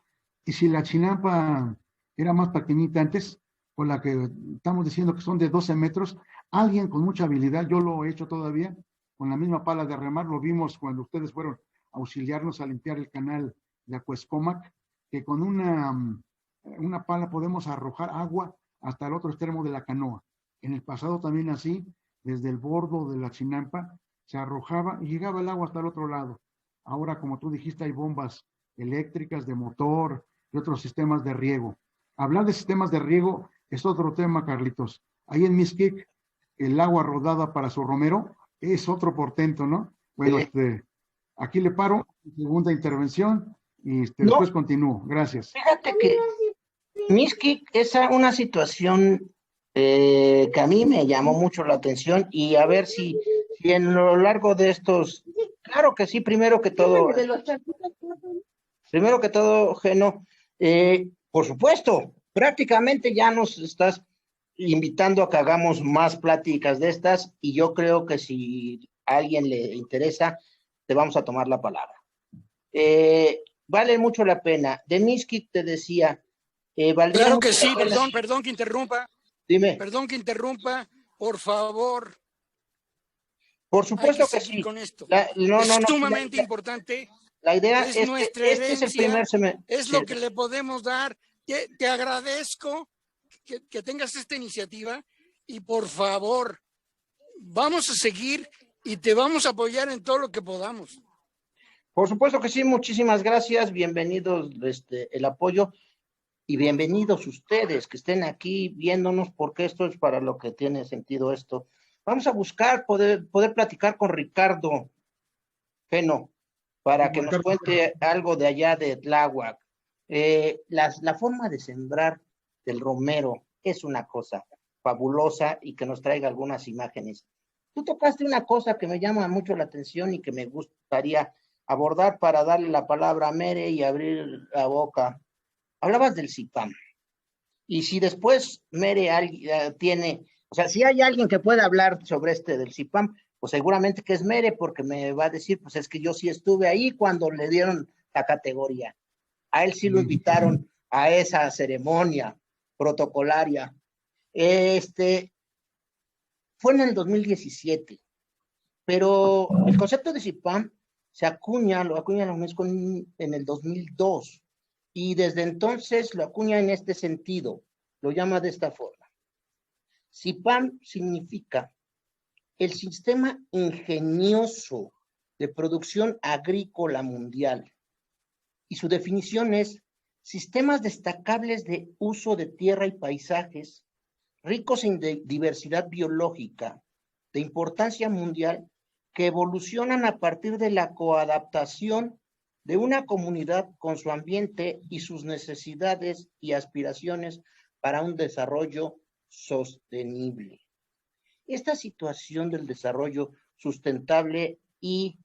Y si la chinampa era más pequeñita antes, o la que estamos diciendo que son de 12 metros, alguien con mucha habilidad, yo lo he hecho todavía, con la misma pala de remar, lo vimos cuando ustedes fueron a auxiliarnos a limpiar el canal de Acuescomac, que con una pala podemos arrojar agua hasta el otro extremo de la canoa. En el pasado también así, desde el bordo de la chinampa, se arrojaba y llegaba el agua hasta el otro lado. Ahora, como tú dijiste, hay bombas eléctricas de motor y otros sistemas de riego. Hablar de sistemas de riego es otro tema, Carlitos. Ahí en Mixquic, el agua rodada para su romero es otro portento, ¿no? Bueno, aquí le paro, segunda intervención, y después continúo. Gracias. Fíjate que Mixquic es una situación que a mí me llamó mucho la atención, y a ver si en lo largo de estos, claro que sí, primero que todo, Geno, por supuesto, prácticamente ya nos estás invitando a que hagamos más pláticas de estas, y yo creo que si a alguien le interesa, te vamos a tomar la palabra. Vale mucho la pena. De Mixquic te decía, claro que sí, perdón que interrumpa. Dime. Perdón que interrumpa, por favor. Por supuesto que sí. Con esto. Es sumamente importante. La idea es nuestra herencia, es el primer semestre. Es lo que le podemos dar. Te agradezco que tengas esta iniciativa, y por favor, vamos a seguir y te vamos a apoyar en todo lo que podamos. Por supuesto que sí, muchísimas gracias, bienvenidos el apoyo, y bienvenidos ustedes que estén aquí viéndonos, porque esto es para lo que tiene sentido esto. Vamos a buscar poder platicar con Ricardo Geno, para que nos cuente algo de allá de Tláhuac. La forma de sembrar del romero es una cosa fabulosa, y que nos traiga algunas imágenes. Tú tocaste una cosa que me llama mucho la atención y que me gustaría abordar para darle la palabra a Mere y abrir la boca. Hablabas del CIPAM. Y si después Mere tiene, o sea, si hay alguien que pueda hablar sobre del CIPAM, pues seguramente que es Mere, porque me va a decir, pues es que yo sí estuve ahí cuando le dieron la categoría. A él sí lo invitaron a esa ceremonia protocolaria. Fue en el 2017, pero el concepto de CIPAM lo acuña la UNESCO en el 2002, y desde entonces lo acuña en este sentido, lo llama de esta forma. CIPAM significa el sistema ingenioso de producción agrícola mundial, y su definición es sistemas destacables de uso de tierra y paisajes, ricos en diversidad biológica, de importancia mundial, que evolucionan a partir de la coadaptación de una comunidad con su ambiente y sus necesidades y aspiraciones para un desarrollo sostenible. Esta situación del desarrollo sustentable, y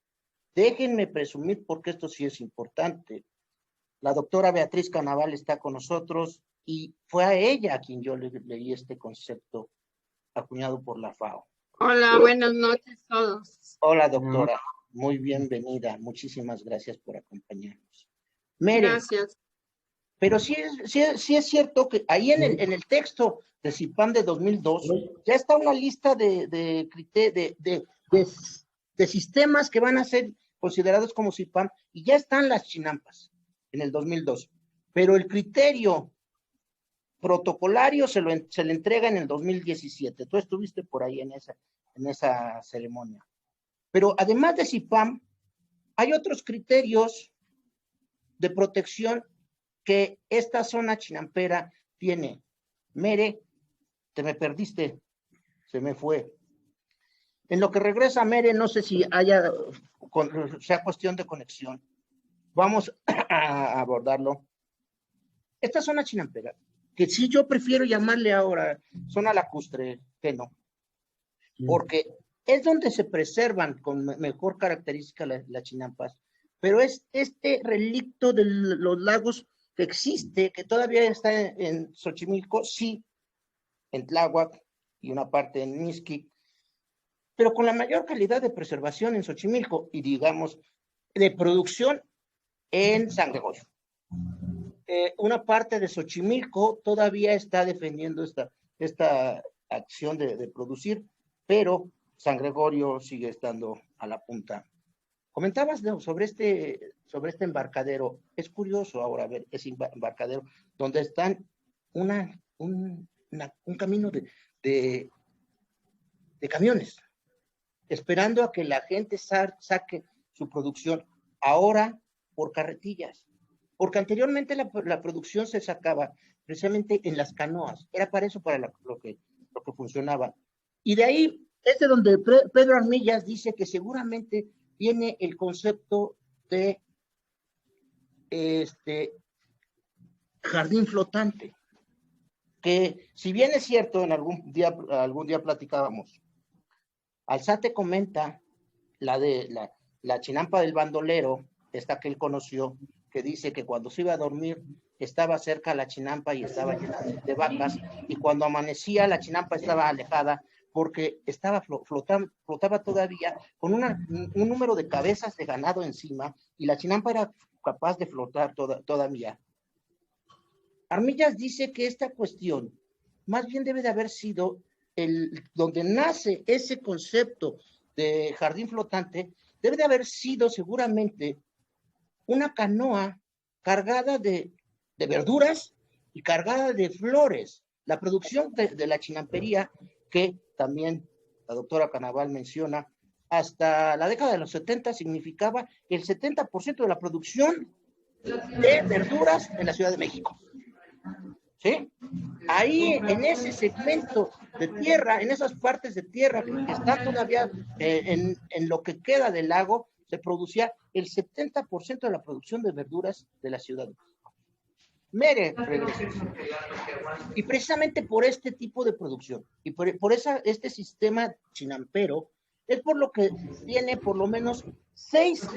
déjenme presumir porque esto sí es importante, la doctora Beatriz Canaval está con nosotros, y fue a ella a quien yo leí este concepto acuñado por la FAO. Hola, buenas noches a todos. Hola, doctora. Muy bienvenida. Muchísimas gracias por acompañarnos. Mere, gracias. Pero sí es cierto que ahí en el texto de CIPAM de 2002 ya está una lista de sistemas que van a ser considerados como CIPAM, y ya están las chinampas en el 2002. Pero el criterio protocolario se le entrega en el 2017. Tú estuviste por ahí en esa ceremonia. Pero además de CIPAM, hay otros criterios de protección que esta zona chinampera tiene. Mere, te me perdiste, se me fue. En lo que regresa Mere, no sé si sea cuestión de conexión. Vamos a abordarlo. Esta zona chinampera, que sí yo prefiero llamarle ahora zona lacustre, que no, porque es donde se preservan con mejor característica las chinampas, pero es este relicto de los lagos que existe, que todavía está en Xochimilco, sí, en Tláhuac y una parte en Mixquic, pero con la mayor calidad de preservación en Xochimilco y, digamos, de producción en San Gregorio. Una parte de Xochimilco todavía está defendiendo esta acción de producir, pero San Gregorio sigue estando a la punta. Comentabas sobre este embarcadero. Es curioso ahora ver ese embarcadero donde están un camino de camiones, esperando a que la gente saque su producción, ahora por carretillas, porque anteriormente la producción se sacaba precisamente en las canoas, era para eso, para lo que funcionaba. Y de ahí es de donde Pedro Armillas dice que seguramente viene el concepto de jardín flotante, que si bien es cierto, algún día platicábamos, Alzate comenta la chinampa del bandolero, esta que él conoció, que dice que cuando se iba a dormir estaba cerca a la chinampa y estaba llena de vacas, y cuando amanecía la chinampa estaba alejada porque flotaba todavía con un número de cabezas de ganado encima, y la chinampa era capaz de flotar todavía. Armillas dice que esta cuestión más bien debe de haber sido donde nace ese concepto de jardín flotante, debe de haber sido seguramente una canoa cargada de verduras y cargada de flores. La producción de la chinampería, que también la doctora Canaval menciona, hasta la década de los 70 significaba el 70% de la producción de verduras en la Ciudad de México. ¿Sí? Ahí, en ese segmento de tierra, en esas partes de tierra que están todavía en lo que queda del lago, se producía el 70% de la producción de verduras de la Ciudad de México. Mere regresó. Y precisamente por este tipo de producción y por este sistema chinampero, es por lo que tiene por lo menos 6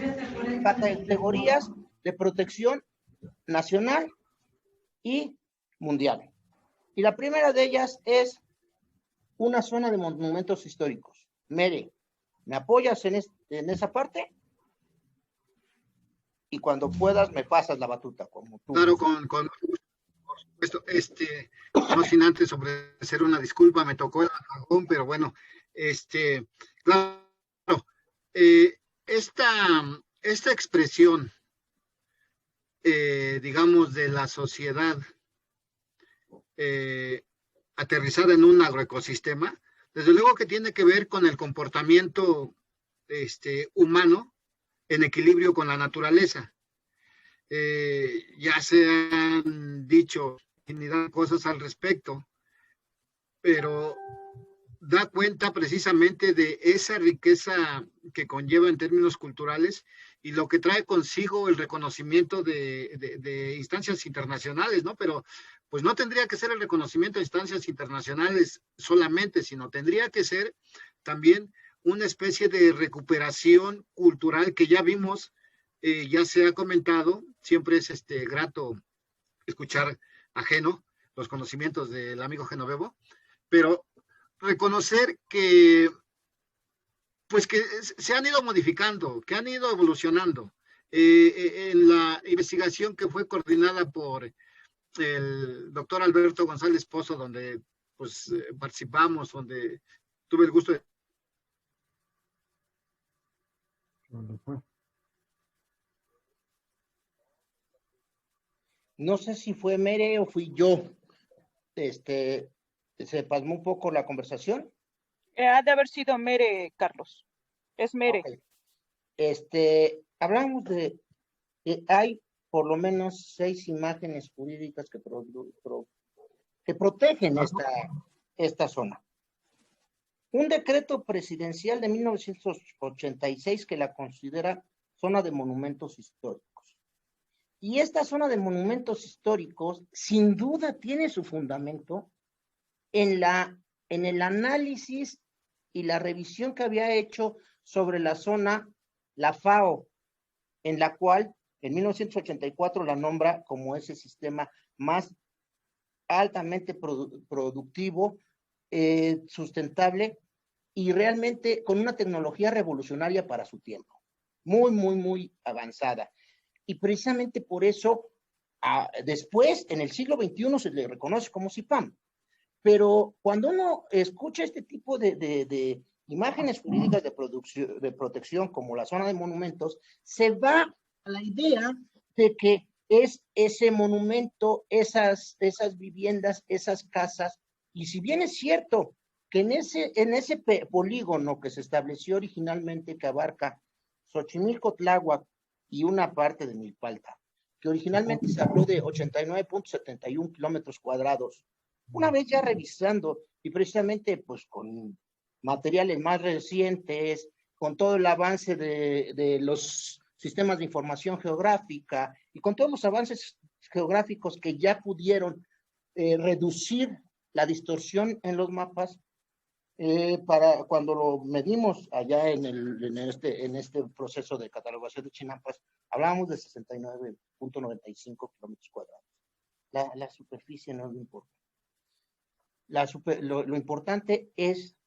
categorías de protección nacional y mundial. Y la primera de ellas es una zona de monumentos históricos. Mere, ¿me apoyas en esa parte? Y cuando puedas me pasas la batuta, como tú. Claro, por supuesto, no sin antes ofrecer una disculpa, me tocó el apagón, pero bueno, claro, esta expresión, digamos, de la sociedad aterrizada en un agroecosistema, desde luego que tiene que ver con el comportamiento humano en equilibrio con la naturaleza. Ya se han dicho infinidad de cosas al respecto, pero da cuenta precisamente de esa riqueza que conlleva en términos culturales y lo que trae consigo el reconocimiento de instancias internacionales, ¿no? Pero pues no tendría que ser el reconocimiento de instancias internacionales solamente, sino tendría que ser también una especie de recuperación cultural que ya vimos, ya se ha comentado, siempre es grato escuchar ajeno los conocimientos del amigo Genovevo, pero reconocer que pues que se han ido modificando, que han ido evolucionando. En la investigación que fue coordinada por el doctor Alberto González Pozo, donde pues participamos, donde tuve el gusto de... No sé si fue Mere o fui yo. Se pasmó un poco la conversación. Ha de haber sido Mere, Carlos. Es Mere. Okay. Hablamos de que hay por lo menos 6 imágenes jurídicas que protegen esta zona. Un decreto presidencial de 1986 que la considera zona de monumentos históricos. Y esta zona de monumentos históricos sin duda tiene su fundamento en el análisis y la revisión que había hecho sobre la zona la FAO, en la cual en 1984 la nombra como ese sistema más altamente productivo, sustentable y realmente con una tecnología revolucionaria para su tiempo, muy, muy, muy avanzada. Y precisamente por eso, después, en el siglo XXI, se le reconoce como CIPAM. Pero cuando uno escucha este tipo de imágenes jurídicas de protección, como la zona de monumentos, se va a la idea de que es ese monumento, esas viviendas, esas casas, y si bien es cierto que en ese polígono que se estableció originalmente, que abarca Xochimilco, Tláhuac y una parte de Milpalta, que originalmente se habló de 89.71 kilómetros cuadrados, una vez ya revisando, y precisamente pues con materiales más recientes, con todo el avance de los sistemas de información geográfica y con todos los avances geográficos que ya pudieron reducir la distorsión en los mapas, para cuando lo medimos allá en este proceso de catalogación de Chinampas, hablábamos de 69.95 kilómetros cuadrados. La superficie no lo importa. Lo importante es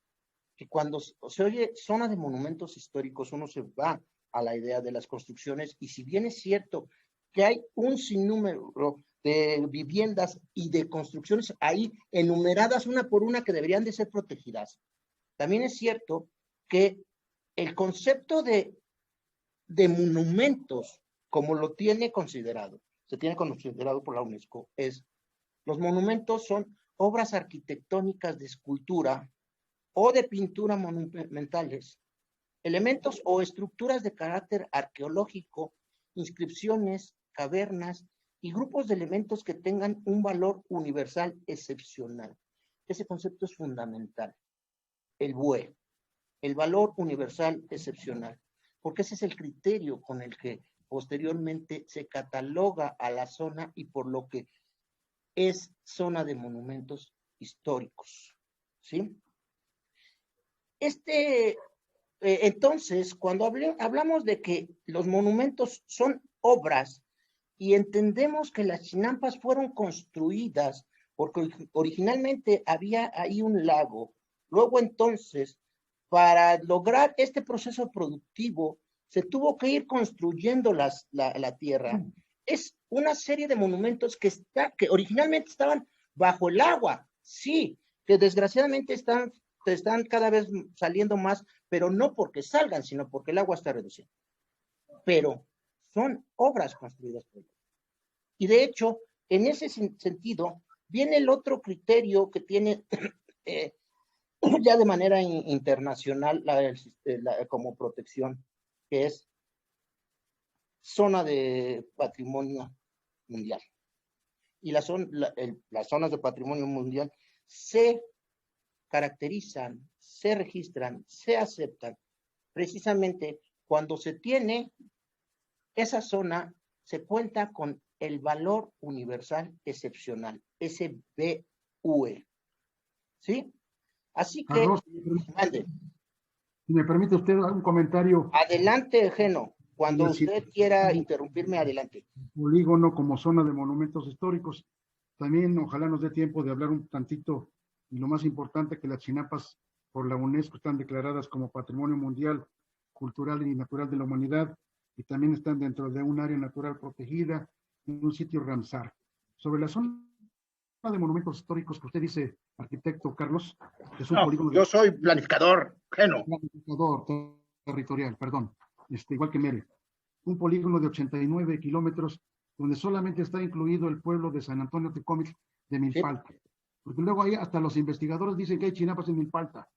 que cuando se oye zona de monumentos históricos, uno se va a la idea de las construcciones, y si bien es cierto que hay un sinnúmero de viviendas y de construcciones ahí enumeradas una por una que deberían de ser protegidas, también es cierto que el concepto de monumentos, como lo tiene considerado, se tiene considerado por la UNESCO, es los monumentos son obras arquitectónicas de escultura o de pintura monumentales, elementos o estructuras de carácter arqueológico, inscripciones, cavernas y grupos de elementos que tengan un valor universal excepcional. Ese concepto es fundamental. El BUE, el valor universal excepcional, porque ese es el criterio con el que posteriormente se cataloga a la zona y por lo que es zona de monumentos históricos, ¿sí? Entonces, cuando hablamos de que los monumentos son obras y entendemos que las chinampas fueron construidas porque originalmente había ahí un lago, luego entonces, para lograr este proceso productivo, se tuvo que ir construyendo la tierra. Es una serie de monumentos que originalmente estaban bajo el agua, sí, que desgraciadamente están cada vez saliendo más, pero no porque salgan, sino porque el agua está reduciendo. Pero son obras construidas por ellos. Y de hecho, en ese sentido, viene el otro criterio que tiene ya de manera internacional como protección, que es zona de patrimonio mundial. Y las zonas de patrimonio mundial se caracterizan, se registran, se aceptan precisamente cuando se tiene esa zona, se cuenta con el valor universal excepcional, SBUE. ¿Sí? Así que, Carlos, si me permite usted un comentario. Adelante, Geno. Cuando usted quiera interrumpirme, adelante. Polígono como zona de monumentos históricos. También ojalá nos dé tiempo de hablar un tantito, y lo más importante, que las chinampas por la UNESCO están declaradas como Patrimonio Mundial, Cultural y Natural de la Humanidad, y también están dentro de un área natural protegida, en un sitio Ramsar. Sobre la zona de monumentos históricos que usted dice, arquitecto Carlos, es un polígono. Yo soy planificador, Geno. Planificador territorial, perdón, igual que Mere. Un polígono de 89 kilómetros, donde solamente está incluido el pueblo de San Antonio Tecómitl de Milpalta. Sí. Porque luego ahí hasta los investigadores dicen que hay chinampas en Milpalta.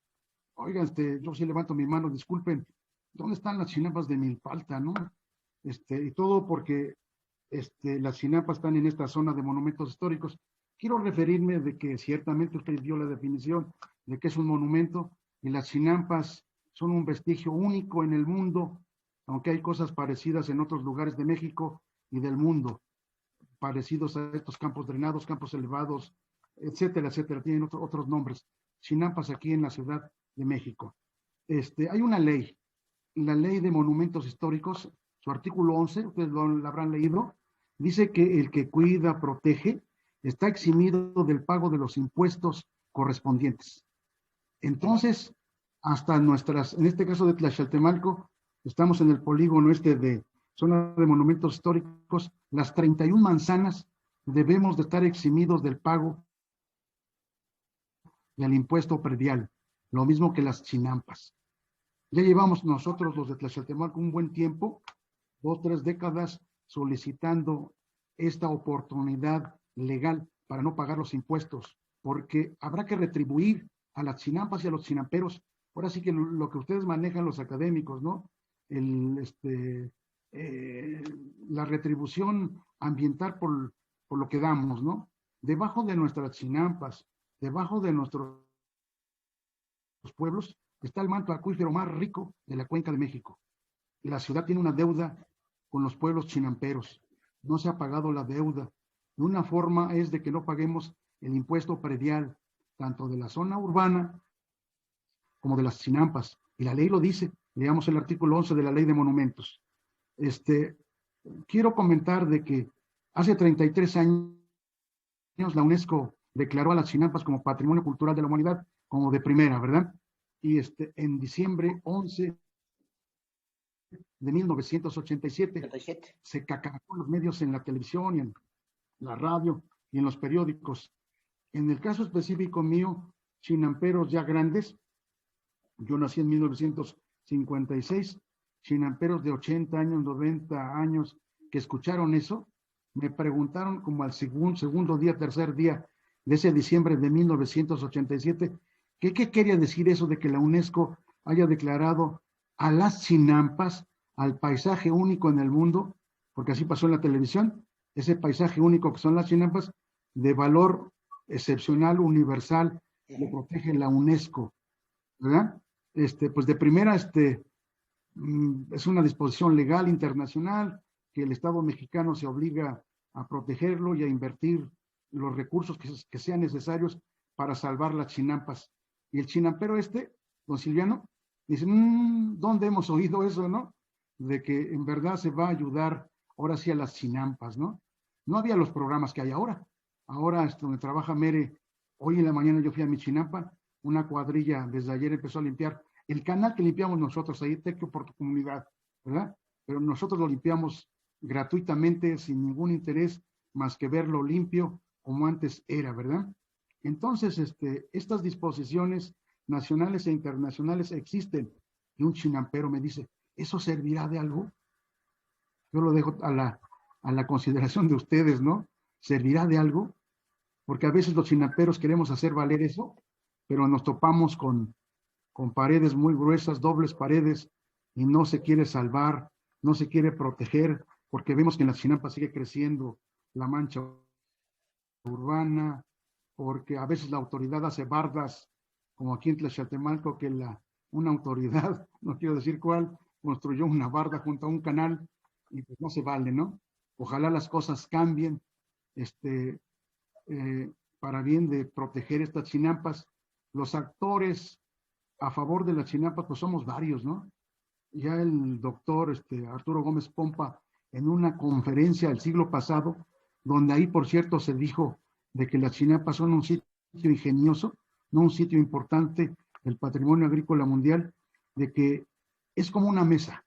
Oigan, yo sí levanto mi mano, disculpen, ¿dónde están las chinampas de Milpalta, no? Y todo porque las chinampas están en esta zona de monumentos históricos. Quiero referirme de que ciertamente usted dio la definición de que es un monumento, y las chinampas son un vestigio único en el mundo, aunque hay cosas parecidas en otros lugares de México y del mundo, parecidos a estos campos drenados, campos elevados, etcétera, etcétera, tienen otros nombres. Chinampas aquí en la Ciudad de México. Hay una ley, la Ley de Monumentos Históricos, su artículo 11, ustedes lo habrán leído, dice que el que cuida, protege, está eximido del pago de los impuestos correspondientes. Entonces, hasta nuestras, en este caso de Tlaxcaltemalco, estamos en el polígono de zona de monumentos históricos, las 31 manzanas debemos de estar eximidos del pago del impuesto predial, lo mismo que las chinampas. Ya llevamos nosotros los de Tlaxcaltemalco un buen tiempo, 2, 3 décadas, solicitando esta oportunidad legal para no pagar los impuestos, porque habrá que retribuir a las chinampas y a los chinamperos. Ahora sí que lo que ustedes manejan los académicos, ¿no? La retribución ambiental por lo que damos, ¿no? Debajo de nuestras chinampas, debajo de nuestros pueblos, está el manto acuífero más rico de la Cuenca de México. La ciudad tiene una deuda con los pueblos chinamperos. No se ha pagado la deuda. Una forma es de que no paguemos el impuesto predial, tanto de la zona urbana como de las chinampas. Y la ley lo dice. Leamos el artículo 11 de la Ley de Monumentos. Quiero comentar de que hace 33 años la UNESCO declaró a las chinampas como Patrimonio Cultural de la Humanidad, como de primera, ¿verdad? Y en diciembre 11 de 1987 se cacaracó en los medios, en la televisión y en la radio y en los periódicos. En el caso específico mío, chinamperos ya grandes, yo nací en 1956, chinamperos de 80 años, 90 años, que escucharon eso, me preguntaron como al segundo día, tercer día de ese diciembre de 1987, ¿qué quería decir eso de que la UNESCO haya declarado a las chinampas, al paisaje único en el mundo, porque así pasó en la televisión, ese paisaje único que son las chinampas, de valor excepcional, universal, lo protege la UNESCO, ¿verdad? Pues de primera, es una disposición legal internacional que el Estado mexicano se obliga a protegerlo y a invertir los recursos que sean necesarios para salvar las chinampas. Y el chinampero don Silviano, dice, ¿dónde hemos oído eso, no? De que en verdad se va a ayudar ahora sí a las chinampas, ¿no? No había los programas que hay ahora. Ahora, donde trabaja Mere, hoy en la mañana yo fui a mi chinampa, una cuadrilla desde ayer empezó a limpiar el canal que limpiamos nosotros ahí, Tequio por tu comunidad, ¿verdad? Pero nosotros lo limpiamos gratuitamente, sin ningún interés, más que verlo limpio como antes era, ¿verdad? Entonces, estas disposiciones nacionales e internacionales existen. Y un chinampero me dice, ¿eso servirá de algo? Yo lo dejo a la consideración de ustedes, ¿no? ¿Servirá de algo? Porque a veces los chinamperos queremos hacer valer eso, pero nos topamos con paredes muy gruesas, dobles paredes, y no se quiere salvar, no se quiere proteger, porque vemos que en las chinampas sigue creciendo la mancha urbana, porque a veces la autoridad hace bardas, como aquí en Tlaxcaltemalco, que una autoridad, no quiero decir cuál, construyó una barda junto a un canal, y pues no se vale, ¿no? Ojalá las cosas cambien, para bien de proteger estas chinampas. Los actores a favor de las chinampas, pues somos varios, ¿no? Ya el doctor Arturo Gómez Pompa, en una conferencia el siglo pasado, donde ahí, por cierto, se dijo de que las chinampas son un sitio ingenioso, no un sitio importante del patrimonio agrícola mundial, de que es como una mesa,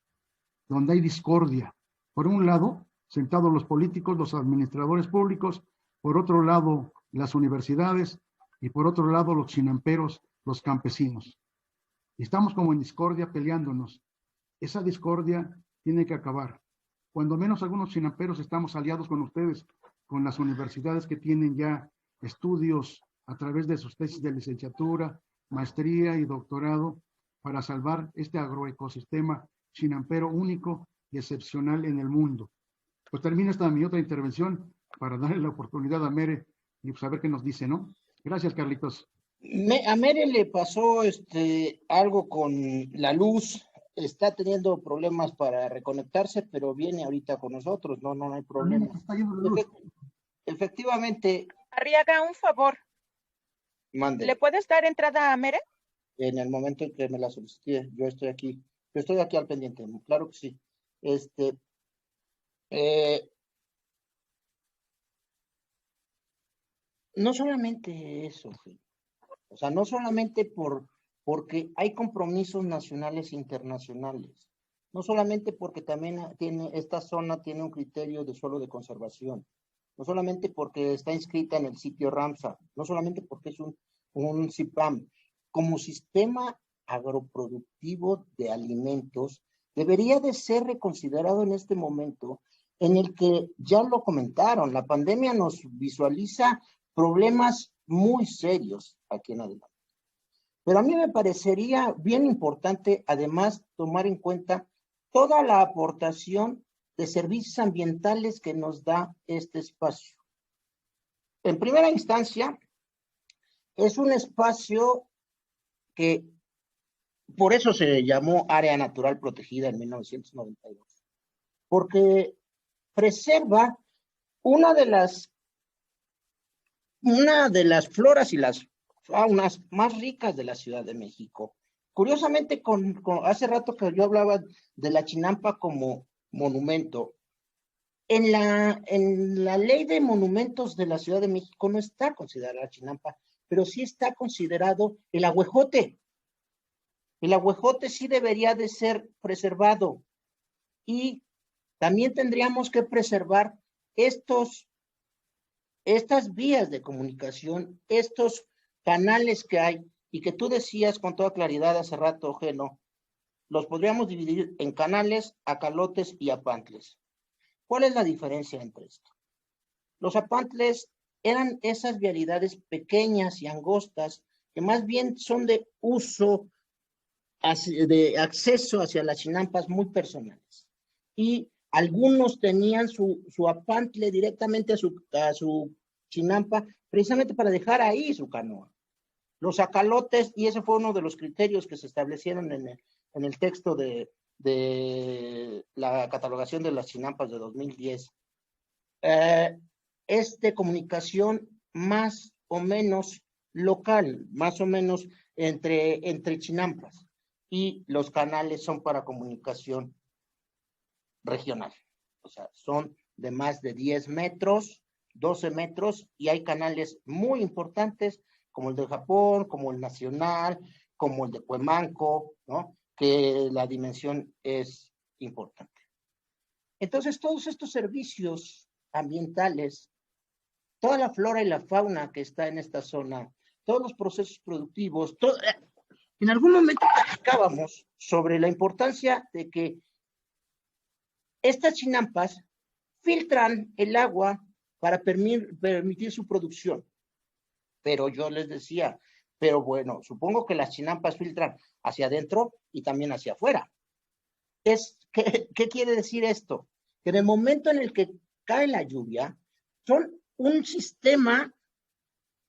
donde hay discordia. Por un lado, sentados los políticos, los administradores públicos, por otro lado, las universidades, y por otro lado, los chinamperos, los campesinos. Y estamos como en discordia peleándonos. Esa discordia tiene que acabar. Cuando menos algunos chinamperos estamos aliados con ustedes, con las universidades que tienen ya estudios a través de sus tesis de licenciatura, maestría y doctorado para salvar este agroecosistema chinampero único y excepcional en el mundo. Pues termino esta mi otra intervención para darle la oportunidad a Mere y pues a ver qué nos dice, ¿no? Gracias, Carlitos. A Mere le pasó algo con la luz, está teniendo problemas para reconectarse, pero viene ahorita con nosotros, no hay problema. Efectivamente. Arriaga, un favor. Mande. ¿Le puedes dar entrada a Mere? En el momento en que me la solicité, yo estoy aquí al pendiente, claro que sí. No solamente eso, o sea, no solamente por porque hay compromisos nacionales e internacionales. No solamente porque también esta zona tiene un criterio de suelo de conservación, no solamente porque está inscrita en el sitio Ramsar, no solamente porque es un CIPAM, como sistema agroproductivo de alimentos, debería de ser reconsiderado en este momento en el que ya lo comentaron, la pandemia nos visualiza problemas muy serios aquí en adelante. Pero a mí me parecería bien importante, además, tomar en cuenta toda la aportación de servicios ambientales que nos da este espacio. En primera instancia, es un espacio que por eso se llamó Área Natural Protegida en 1992, porque preserva una de las floras y las faunas más ricas de la Ciudad de México. Curiosamente, hace rato que yo hablaba de la Chinampa como monumento, en la ley de monumentos de la Ciudad de México no está considerada la Chinampa, pero sí está considerado el ahuejote. El ahuejote sí debería de ser preservado y también tendríamos que preservar estas vías de comunicación, estos canales que hay y que tú decías con toda claridad hace rato, Geno, los podríamos dividir en canales, acalotes y apantles. ¿Cuál es la diferencia entre esto? Los apantles eran esas vialidades pequeñas y angostas que más bien son de uso, de acceso hacia las chinampas muy personales. Y algunos tenían su apantle directamente a su chinampa, precisamente para dejar ahí su canoa. Los acalotes, y ese fue uno de los criterios que se establecieron en el texto de la catalogación de las chinampas de 2010, es de comunicación más o menos local, más o menos entre chinampas, y los canales son para comunicación regional, o sea, son de más de 10 metros, 12 metros, y hay canales muy importantes como el de Japón, como el Nacional, como el de Cuemanco, ¿no? Que la dimensión es importante. Entonces, todos estos servicios ambientales, toda la flora y la fauna que está en esta zona, todos los procesos productivos, en algún momento platicábamos sobre la importancia de que estas chinampas filtran el agua para permitir su producción. Pero yo les decía, pero bueno, supongo que las chinampas filtran hacia adentro y también hacia afuera. ¿Qué quiere decir esto? Que en el momento en el que cae la lluvia, son un sistema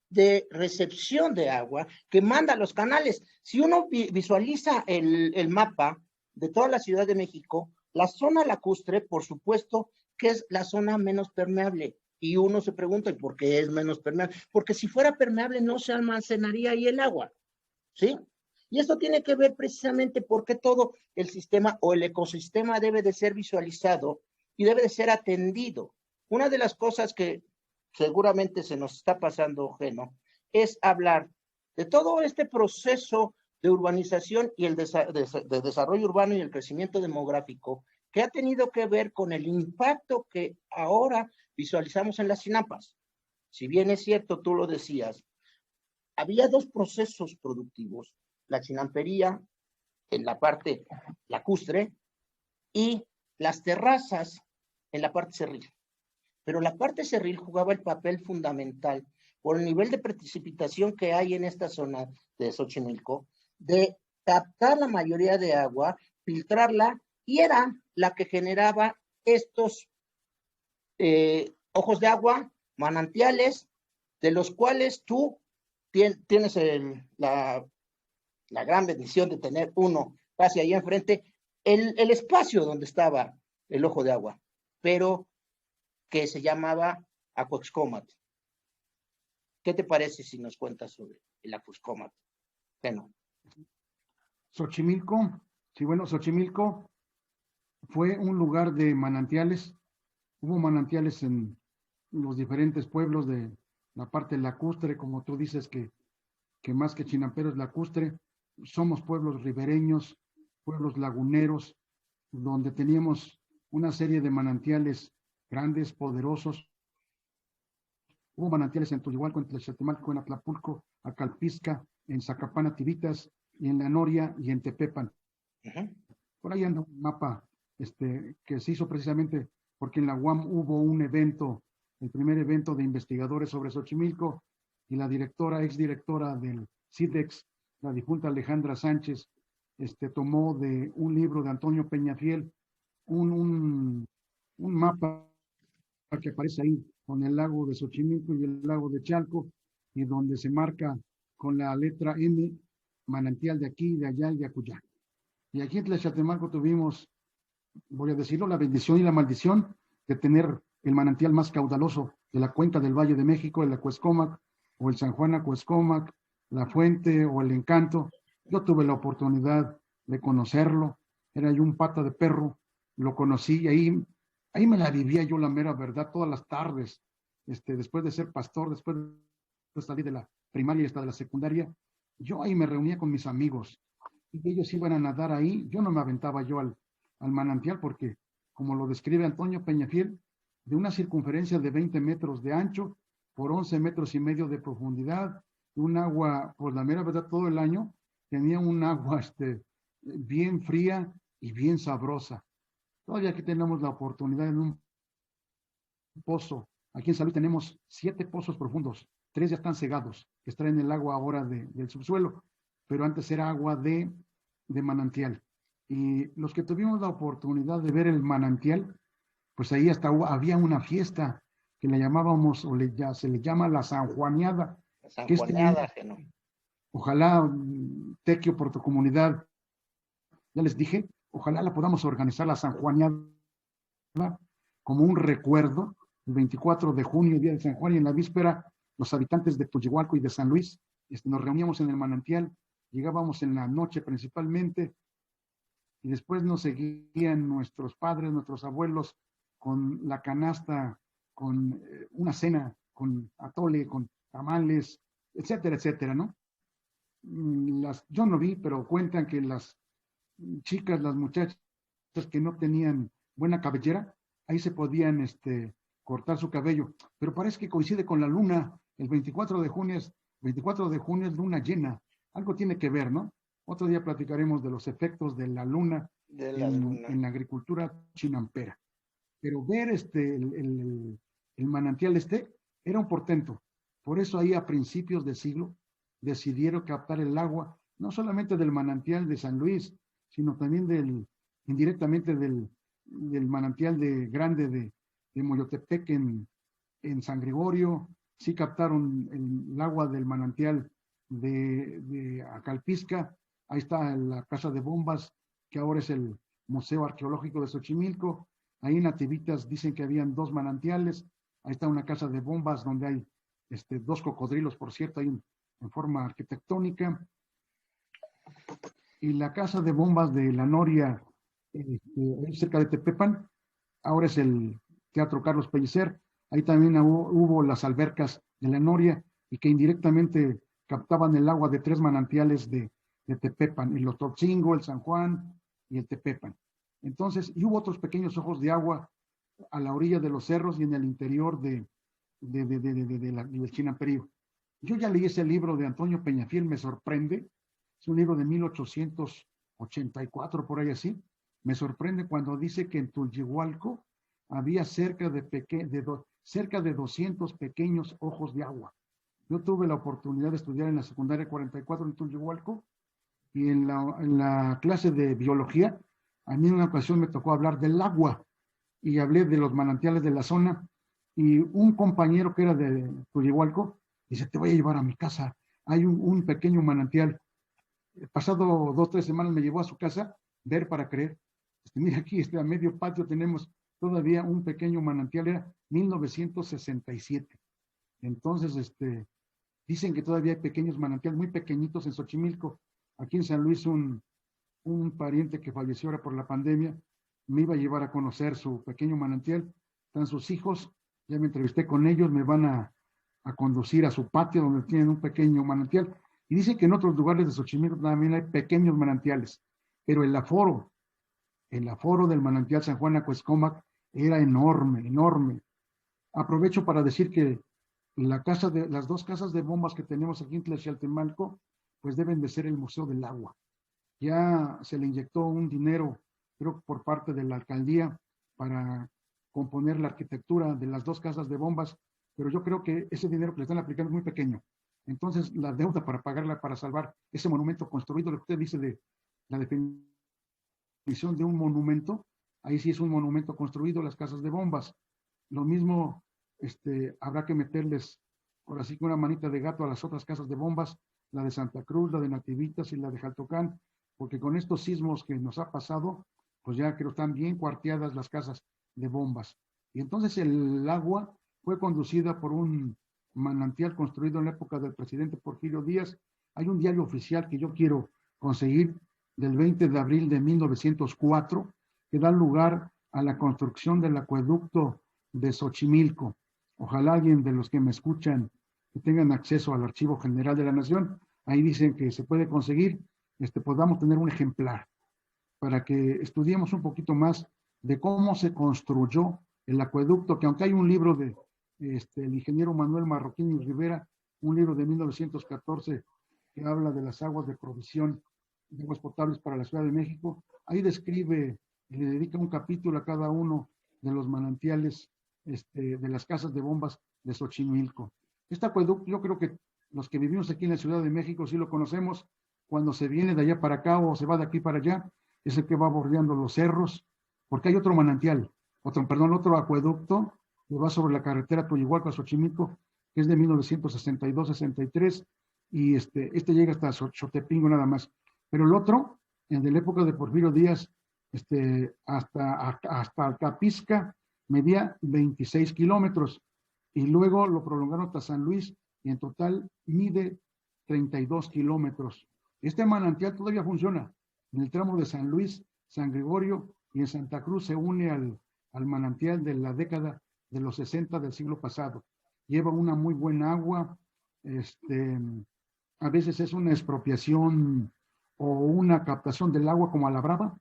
de recepción de agua que manda a los canales. Si uno visualiza el mapa de toda la Ciudad de México, la zona lacustre, por supuesto, que es la zona menos permeable. Y uno se pregunta, ¿y por qué es menos permeable? Porque si fuera permeable no se almacenaría ahí el agua, ¿sí? Y esto tiene que ver precisamente porque todo el sistema o el ecosistema debe de ser visualizado y debe de ser atendido. Una de las cosas que seguramente se nos está pasando, Geno, es hablar de todo este proceso de urbanización y de desarrollo urbano y el crecimiento demográfico que ha tenido que ver con el impacto que ahora visualizamos en las chinampas. Si bien es cierto, tú lo decías, había dos procesos productivos, la chinampería en la parte lacustre y las terrazas en la parte cerril. Pero la parte cerril jugaba el papel fundamental por el nivel de precipitación que hay en esta zona de Xochimilco, de captar la mayoría de agua, filtrarla, y era la que generaba estos ojos de agua, manantiales, de los cuales tú tienes la gran bendición de tener uno casi ahí enfrente, el espacio donde estaba el ojo de agua, pero que se llamaba Acuexcómatl. ¿Qué te parece si nos cuentas sobre el Acuexcómatl? Bueno. Xochimilco, sí, bueno, Xochimilco fue un lugar de manantiales. Hubo manantiales en los diferentes pueblos de la parte lacustre, como tú dices, que más que Chinampero es lacustre. somos pueblos ribereños, pueblos laguneros, donde teníamos una serie de manantiales grandes, poderosos. Hubo manantiales en Tullihualco, en Tlaxcaltemalco, en Atlapulco, Acalpisca, en Zacapana, Tibitas, y en La Noria y en Tepepan. Por ahí anda un mapa que se hizo precisamente porque en la UAM hubo un evento, el primer evento de investigadores sobre Xochimilco, y la directora, exdirectora del CIDEX, la difunta Alejandra Sánchez, tomó de un libro de Antonio Peñafiel un mapa que aparece ahí con el lago de Xochimilco y el lago de Chalco, y donde se marca con la letra M, manantial de aquí, de allá y de acullá. Y aquí en Tlaxcaltemalco tuvimos, voy a decirlo, la bendición y la maldición de tener el manantial más caudaloso de la cuenca del Valle de México, el Acuescómac, o el San Juan Acuescómac, la Fuente o el Encanto. Yo tuve la oportunidad de conocerlo, era yo un pata de perro, lo conocí y ahí me la vivía yo, la mera verdad, todas las tardes, después de ser pastor, después de salir de la primaria y hasta de la secundaria, yo ahí me reunía con mis amigos y ellos iban a nadar ahí. Yo no me aventaba yo al manantial porque, como lo describe Antonio Peñafiel, de una circunferencia de 20 metros de ancho por 11 metros y medio de profundidad, un agua, pues la mera verdad, todo el año tenía un agua bien fría y bien sabrosa. Todavía aquí tenemos la oportunidad en un pozo. Aquí en San Luis tenemos 7 pozos profundos, 3 ya están cegados, que extraen el agua ahora del subsuelo, pero antes era agua de manantial. Y los que tuvimos la oportunidad de ver el manantial, pues ahí hasta había una fiesta que le llamábamos, se le llama la Sanjuaneada. La Sanjuaneada, ¿no? Ojalá, Tequio, por tu comunidad, ya les dije, ojalá la podamos organizar la Sanjuaneada como un recuerdo, el 24 de junio, día de San Juan, y en la víspera, los habitantes de Tullihualco y de San Luis, nos reuníamos en el manantial, llegábamos en la noche principalmente, y después nos seguían nuestros padres, nuestros abuelos, con la canasta, con una cena, con atole, con tamales, etcétera, etcétera, ¿no? Yo no vi, pero cuentan que las chicas, las muchachas que no tenían buena cabellera, ahí se podían cortar su cabello, pero parece que coincide con la luna. El 24 de junio es luna llena, algo tiene que ver, ¿no? Otro día platicaremos de los efectos de la luna, en la agricultura chinampera. Pero ver el manantial era un portento. Por eso ahí a principios de siglo decidieron captar el agua, no solamente del manantial de San Luis, sino también indirectamente del manantial grande de Moyotepec en San Gregorio. Sí captaron el agua del manantial de Acalpisca. Ahí está la Casa de Bombas, que ahora es el Museo Arqueológico de Xochimilco. Ahí en Nativitas dicen que habían 2 manantiales. Ahí está una casa de bombas donde hay 2 cocodrilos, por cierto, ahí en forma arquitectónica. Y la casa de bombas de La Noria, cerca de Tepepan, ahora es el Teatro Carlos Pellicer. Ahí también hubo las albercas de La Noria y que indirectamente captaban el agua de 3 manantiales de Tepepan, el Otortzingo, el San Juan y el Tepepan. Entonces, y hubo otros pequeños ojos de agua a la orilla de los cerros y en el interior del Chinamperío. Yo ya leí ese libro de Antonio Peñafiel, me sorprende. Es un libro de 1884, por ahí así. Me sorprende cuando dice que en Tullihualco había cerca de 200 pequeños ojos de agua. Yo tuve la oportunidad de estudiar en la secundaria 44 en Tullihualco, y en la clase de biología, a mí en una ocasión me tocó hablar del agua, y hablé de los manantiales de la zona, y un compañero que era de Tullihualco dice: te voy a llevar a mi casa, hay un pequeño manantial. Pasado 2 o 3 semanas me llevó a su casa, ver para creer. Mira aquí, a medio patio tenemos todavía un pequeño manantial, era 1967. Entonces, dicen que todavía hay pequeños manantiales muy pequeñitos en Xochimilco. Aquí en San Luis, un pariente que falleció ahora por la pandemia me iba a llevar a conocer su pequeño manantial. Están sus hijos, ya me entrevisté con ellos, me van a conducir a su patio donde tienen un pequeño manantial. Y dice que en otros lugares de Xochimilco también hay pequeños manantiales, pero el aforo del manantial San Juan Acuescómac era enorme, enorme. Aprovecho para decir que las dos casas de bombas que tenemos aquí en Tlaxcaltemalco, pues deben de ser el Museo del Agua. Ya se le inyectó un dinero, creo, por parte de la alcaldía para componer la arquitectura de las dos casas de bombas, pero yo creo que ese dinero que le están aplicando es muy pequeño. Entonces, la deuda para pagarla, para salvar ese monumento construido, lo que usted dice de la definición de un monumento, ahí sí es un monumento construido, las casas de bombas. Lo mismo, habrá que meterles, ahora sí que una manita de gato a las otras casas de bombas, la de Santa Cruz, la de Nativitas y la de Jaltocán, porque con estos sismos que nos ha pasado, pues ya creo que están bien cuarteadas las casas de bombas. Y entonces el agua fue conducida por un manantial construido en la época del presidente Porfirio Díaz. Hay un diario oficial que yo quiero conseguir del 20 de abril de 1904, que da lugar a la construcción del acueducto de Xochimilco. Ojalá alguien de los que me escuchan que tengan acceso al Archivo General de la Nación, ahí dicen que se puede conseguir, podamos tener un ejemplar para que estudiemos un poquito más de cómo se construyó el acueducto, que aunque hay un libro de el ingeniero Manuel Marroquín y Rivera, un libro de 1914 que habla de las aguas de provisión de aguas potables para la Ciudad de México, ahí describe y le dedica un capítulo a cada uno de los manantiales de las casas de bombas de Xochimilco. Este acueducto, yo creo que los que vivimos aquí en la Ciudad de México sí lo conocemos, cuando se viene de allá para acá o se va de aquí para allá, es el que va bordeando los cerros, porque hay otro manantial, otro acueducto que va sobre la carretera Toyihuaco a Xochimilco, que es de 1962-63, y llega hasta Xotepingo nada más. Pero el otro, en la época de Porfirio Díaz, hasta Alcapisca, medía 26 kilómetros, y luego lo prolongaron hasta San Luis, y en total mide 32 kilómetros. Este manantial todavía funciona. En el tramo de San Luis, San Gregorio y en Santa Cruz se une al manantial de la década de los 60 del siglo pasado. Lleva una muy buena agua, a veces es una expropiación o una captación del agua como a la brava.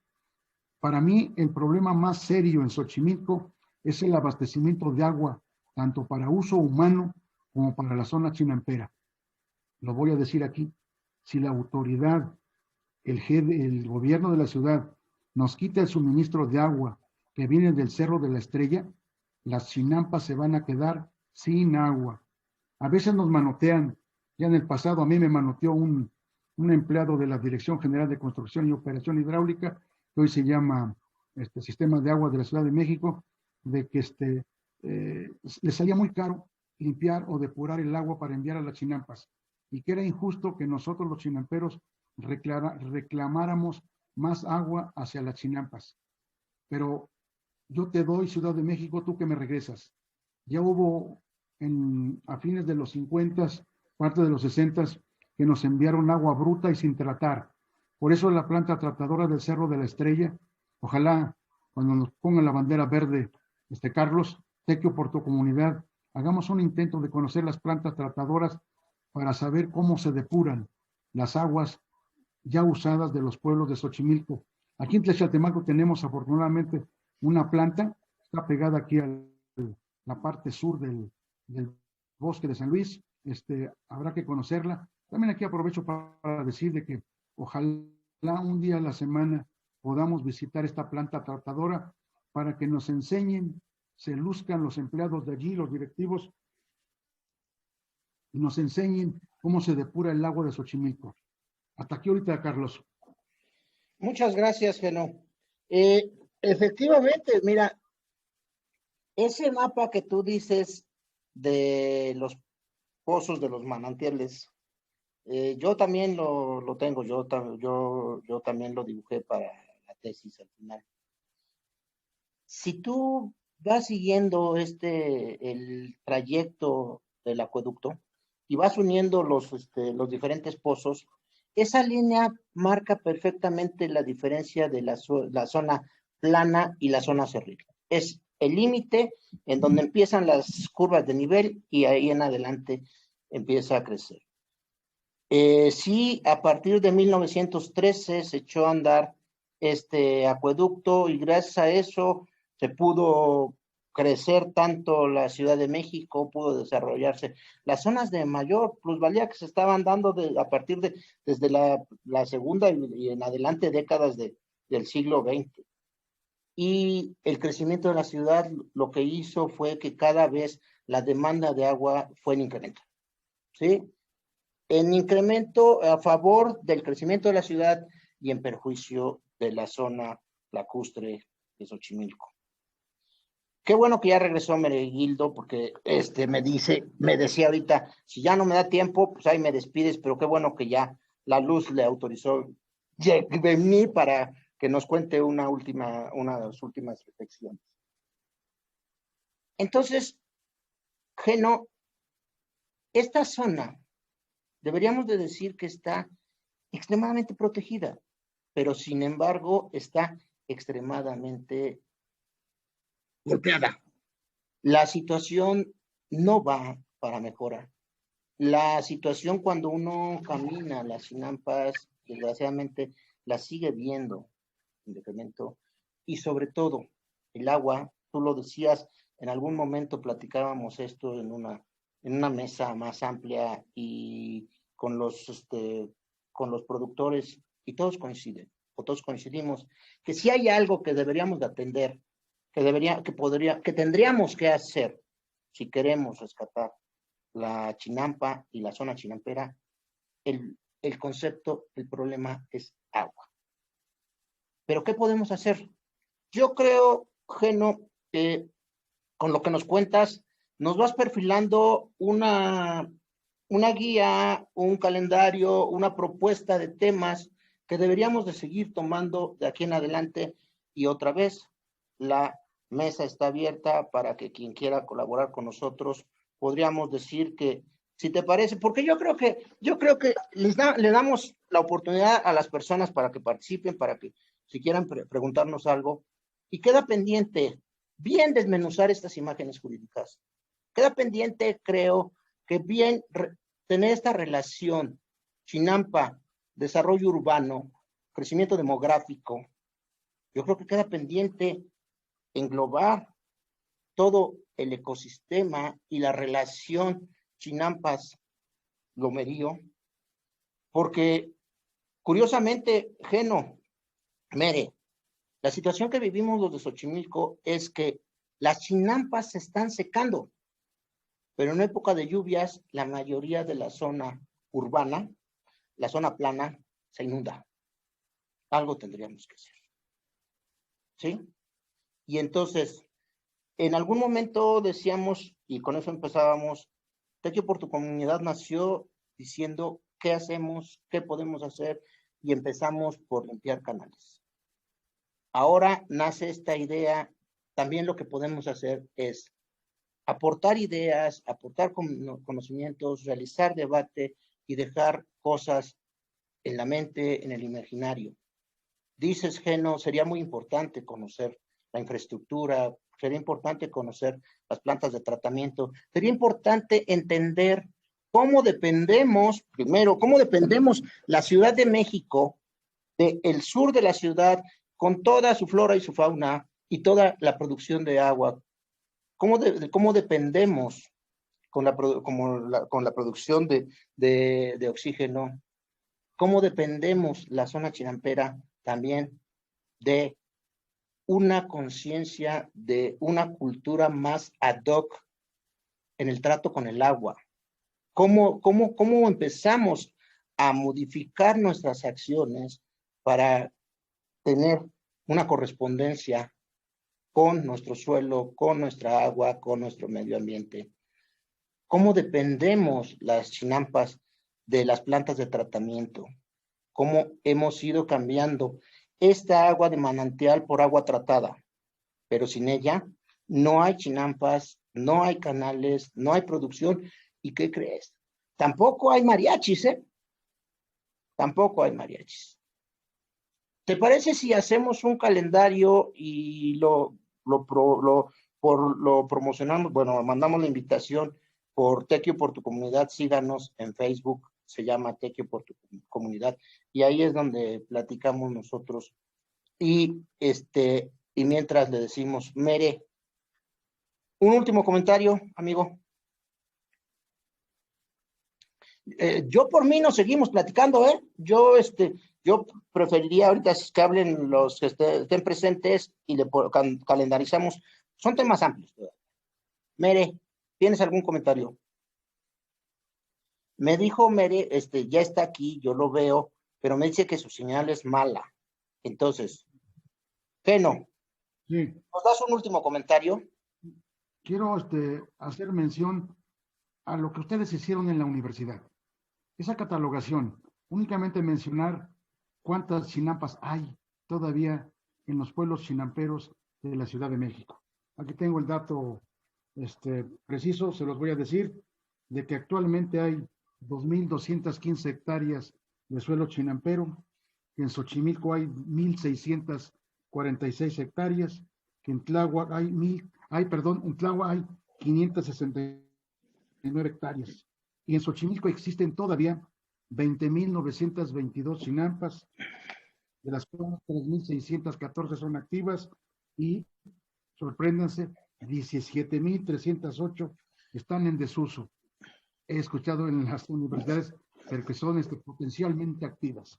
Para mí, el problema más serio en Xochimilco es el abastecimiento de agua, tanto para uso humano como para la zona chinampera. Lo voy a decir aquí, si la autoridad, el gobierno de la ciudad, nos quita el suministro de agua que viene del Cerro de la Estrella, las chinampas se van a quedar sin agua. A veces nos manotean, ya en el pasado a mí me manoteó un empleado de la Dirección General de Construcción y Operación Hidráulica, que hoy se llama Sistema de Agua de la Ciudad de México, de que le salía muy caro limpiar o depurar el agua para enviar a las chinampas, y que era injusto que nosotros los chinamperos reclamáramos más agua hacia las chinampas. Pero yo te doy, Ciudad de México, tú que me regresas. Ya hubo a fines de los 50, parte de los 60, que nos enviaron agua bruta y sin tratar. Por eso la planta tratadora del Cerro de la Estrella, ojalá cuando nos pongan la bandera verde, Carlos, Tequio por tu comunidad, hagamos un intento de conocer las plantas tratadoras para saber cómo se depuran las aguas ya usadas de los pueblos de Xochimilco. Aquí en Tlaxcaltemalco tenemos afortunadamente una planta, está pegada aquí a la parte sur del bosque de San Luis, habrá que conocerla. También aquí aprovecho para decir de que ojalá un día a la semana podamos visitar esta planta tratadora para que nos enseñen, se luzcan los empleados de allí, los directivos, y nos enseñen cómo se depura el agua de Xochimilco. Hasta aquí ahorita, Carlos. Muchas gracias, Geno. Efectivamente, mira, ese mapa que tú dices de los pozos de los manantiales, yo también lo tengo, yo también lo dibujé para la tesis al final. Si tú vas siguiendo el trayecto del acueducto y vas uniendo los diferentes pozos, esa línea marca perfectamente la diferencia de la zona plana y la zona cerril. Es el límite en donde empiezan las curvas de nivel y ahí en adelante empieza a crecer. Sí, a partir de 1913 se echó a andar este acueducto y gracias a eso se pudo crecer tanto la Ciudad de México, pudo desarrollarse las zonas de mayor plusvalía que se estaban dando a partir de desde la segunda y en adelante décadas del siglo XX. Y el crecimiento de la ciudad lo que hizo fue que cada vez la demanda de agua fue en incremento, ¿sí? En incremento a favor del crecimiento de la ciudad y en perjuicio de la zona lacustre de Xochimilco. Qué bueno que ya regresó Meregildo, porque me decía ahorita, si ya no me da tiempo, pues ahí me despides, pero qué bueno que ya la luz le autorizó venir para que nos cuente una de las últimas reflexiones. Entonces, Geno, esta zona deberíamos de decir que está extremadamente protegida, pero sin embargo está extremadamente golpeada. La situación no va para mejorar. La situación cuando uno camina las Chinampas, desgraciadamente, la sigue viendo en decremento. Y sobre todo, el agua, tú lo decías, en algún momento platicábamos esto en una mesa más amplia y con los productores, y todos coinciden, o todos coincidimos, que si hay algo que deberíamos de atender, que tendríamos que hacer si queremos rescatar la Chinampa y la zona chinampera, el concepto, el problema es agua. ¿Pero qué podemos hacer? Yo creo, Geno, que con lo que nos cuentas, nos vas perfilando una guía, un calendario, una propuesta de temas que deberíamos de seguir tomando de aquí en adelante. Y otra vez, la mesa está abierta para que quien quiera colaborar con nosotros, podríamos decir que, si te parece, porque yo creo que le damos la oportunidad a las personas para que participen, para que si quieran preguntarnos algo, y queda pendiente bien desmenuzar estas imágenes jurídicas. Queda pendiente, creo, que bien tener esta relación Chinampa, desarrollo urbano, crecimiento demográfico. Yo creo que queda pendiente englobar todo el ecosistema y la relación Chinampas-Lomerío, porque curiosamente, Geno, Mere, la situación que vivimos los de Xochimilco es que las Chinampas se están secando, pero en época de lluvias la mayoría de la zona urbana, la zona plana, se inunda. Algo tendríamos que hacer, ¿sí? Y entonces, en algún momento decíamos, y con eso empezábamos, Tequio por tu Comunidad nació diciendo qué hacemos, qué podemos hacer, y empezamos por limpiar canales. Ahora nace esta idea, también lo que podemos hacer es aportar ideas, aportar conocimientos, realizar debate y dejar cosas en la mente, en el imaginario. Dices, Geno, sería muy importante conocer la infraestructura, sería importante conocer las plantas de tratamiento, sería importante entender cómo dependemos, primero, cómo dependemos la Ciudad de México del sur de la ciudad con toda su flora y su fauna y toda la producción de agua. ¿Cómo dependemos con la producción de oxígeno? ¿Cómo dependemos la zona chinampera también de una conciencia, de una cultura más ad hoc en el trato con el agua? ¿Cómo empezamos a modificar nuestras acciones para tener una correspondencia con nuestro suelo, con nuestra agua, con nuestro medio ambiente? ¿Cómo dependemos las Chinampas de las plantas de tratamiento? ¿Cómo hemos ido cambiando esta agua de manantial por agua tratada? Pero sin ella no hay Chinampas, no hay canales, no hay producción. ¿Y qué crees? Tampoco hay mariachis, ¿eh? Tampoco hay mariachis. ¿Te parece si hacemos un calendario y lo promocionamos? Bueno, mandamos la invitación por Tequio por tu Comunidad, síganos en Facebook se llama Tequio por tu Comunidad, y ahí es donde platicamos nosotros. Y mientras le decimos, Mere, un último comentario, amigo. Yo por mí nos seguimos platicando, ¿eh? Yo preferiría ahorita que hablen los que estén presentes y le calendarizamos. Son temas amplios. Mere, ¿tienes algún comentario? Me dijo Mere, ya está aquí, yo lo veo, pero me dice que su señal es mala. Entonces, Geno, Sí, ¿nos das un último comentario? quiero hacer mención a lo que ustedes hicieron en la universidad. Esa catalogación, únicamente mencionar cuántas chinampas hay todavía en los pueblos chinamperos de la Ciudad de México. Aquí tengo el dato preciso, se los voy a decir, de que actualmente hay 2.215 hectáreas de suelo chinampero, que en Xochimilco hay 1.646 hectáreas, que en Tláhuac hay 569 hectáreas. Y en Xochimilco existen todavía 20.922 chinampas, de las cuales 3.614 son activas y, sorpréndanse, 17.308 están en desuso. He escuchado en las universidades que son potencialmente activas,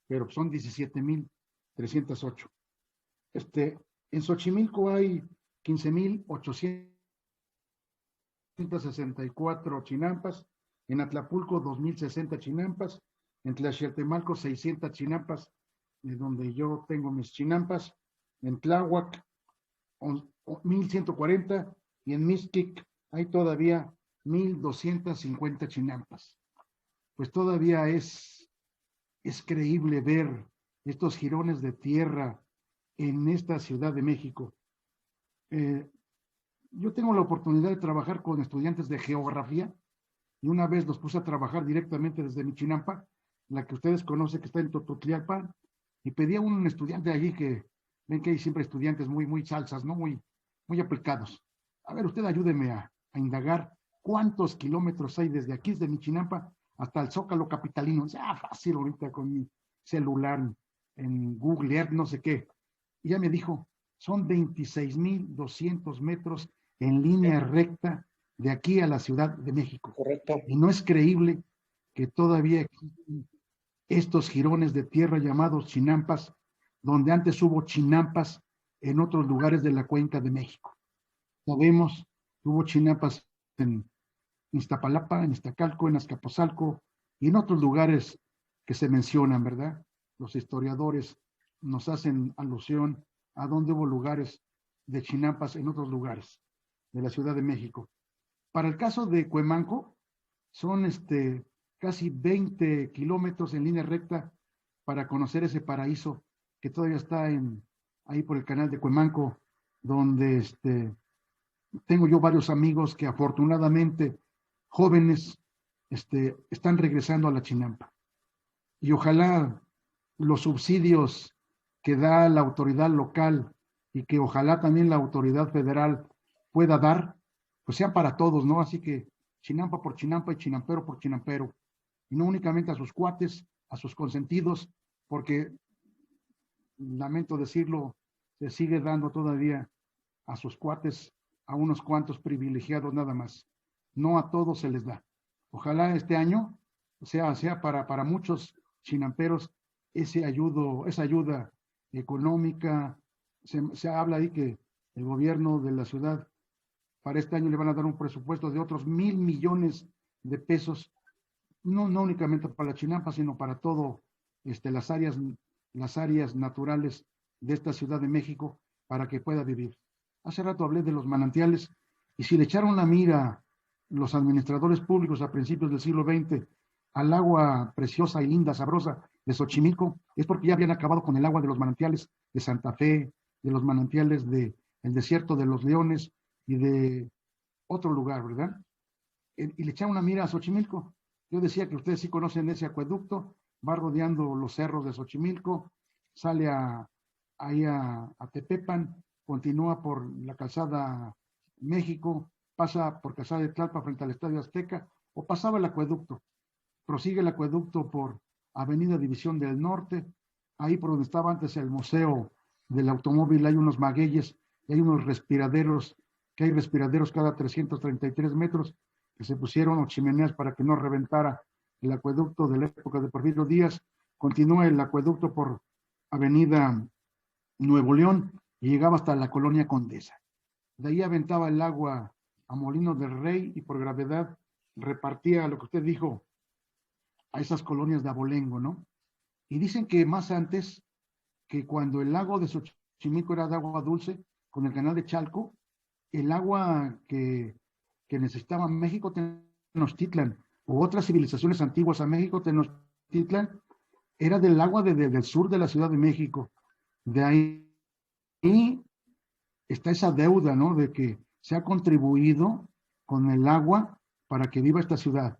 pero son 17.308. En Xochimilco hay 15.864 chinampas, en Atlapulco 2.060 chinampas, en Tlaxcaltemalco 600 chinampas, de donde yo tengo mis chinampas, en Tláhuac 1.140 y en Mixquic hay todavía 1.250 chinampas. Pues todavía es creíble ver estos jirones de tierra en esta Ciudad de México. Yo tengo la oportunidad de trabajar con estudiantes de geografía y una vez los puse a trabajar directamente desde mi chinampa, la que ustedes conocen que está en Tototlialpan, y pedí a un estudiante allí que, ven que hay siempre estudiantes muy salsas, ¿no? Muy aplicados. A ver, usted ayúdeme a indagar cuántos kilómetros hay desde aquí, desde mi chinampa, hasta el Zócalo capitalino. Fácil ahorita con mi celular, en Google Earth, no sé qué. Y ya me dijo, son 26.200 metros en línea recta de aquí a la Ciudad de México. Correcto. Y no es creíble que todavía existen estos jirones de tierra llamados chinampas, donde antes hubo chinampas en otros lugares de la cuenca de México. Sabemos que hubo chinampas en Iztapalapa, en Iztacalco, en Azcapotzalco y en otros lugares que se mencionan, ¿verdad? Los historiadores nos hacen alusión a dónde hubo lugares de chinampas en otros lugares de la Ciudad de México. Para el caso de Cuemanco, son casi 20 kilómetros en línea recta para conocer ese paraíso que todavía está ahí por el canal de Cuemanco, donde tengo yo varios amigos que afortunadamente, jóvenes, están regresando a la chinampa. Y ojalá los subsidios que da la autoridad local y que ojalá también la autoridad federal pueda dar, pues sean para todos, ¿no? Así que chinampa por chinampa y chinampero por chinampero. Y no únicamente a sus cuates, a sus consentidos, porque, lamento decirlo, se sigue dando todavía a sus cuates, a unos cuantos privilegiados nada más. No a todos se les da. Ojalá este año sea para muchos chinamperos esa ayuda económica. Se habla ahí que el gobierno de la ciudad para este año le van a dar un presupuesto de otros 1,000 millones de pesos, no únicamente para la chinampa, sino para todo las áreas naturales de esta Ciudad de México para que pueda vivir. Hace rato hablé de los manantiales y si le echaron la mira los administradores públicos a principios del siglo XX al agua preciosa y linda, sabrosa de Xochimilco, es porque ya habían acabado con el agua de los manantiales de Santa Fe, de los manantiales del desierto de los Leones y de otro lugar, ¿verdad? Y le echaron una mira a Xochimilco. Yo decía que ustedes sí conocen ese acueducto, va rodeando los cerros de Xochimilco, sale ahí a Tepepan, continúa por la calzada México, pasa por Calzada de Tlalpa frente al Estadio Azteca, o pasaba el acueducto. prosigue el acueducto por Avenida División del Norte, ahí por donde estaba antes el Museo del Automóvil hay unos magueyes, y hay unos respiraderos, que hay respiraderos cada 333 metros, que se pusieron o chimeneas para que no reventara el acueducto de la época de Porfirio Díaz. Continúa el acueducto por Avenida Nuevo León y llegaba hasta la Colonia Condesa. De ahí aventaba el agua a Molino del Rey y por gravedad repartía lo que usted dijo a esas colonias de abolengo, ¿no? Y dicen que más antes, que cuando el lago de Xochimilco era de agua dulce, con el canal de Chalco, el agua que necesitaba México Tenochtitlan u otras civilizaciones antiguas a México Tenochtitlan era del agua del sur de la Ciudad de México. De ahí está esa deuda, ¿no? De que se ha contribuido con el agua para que viva esta ciudad.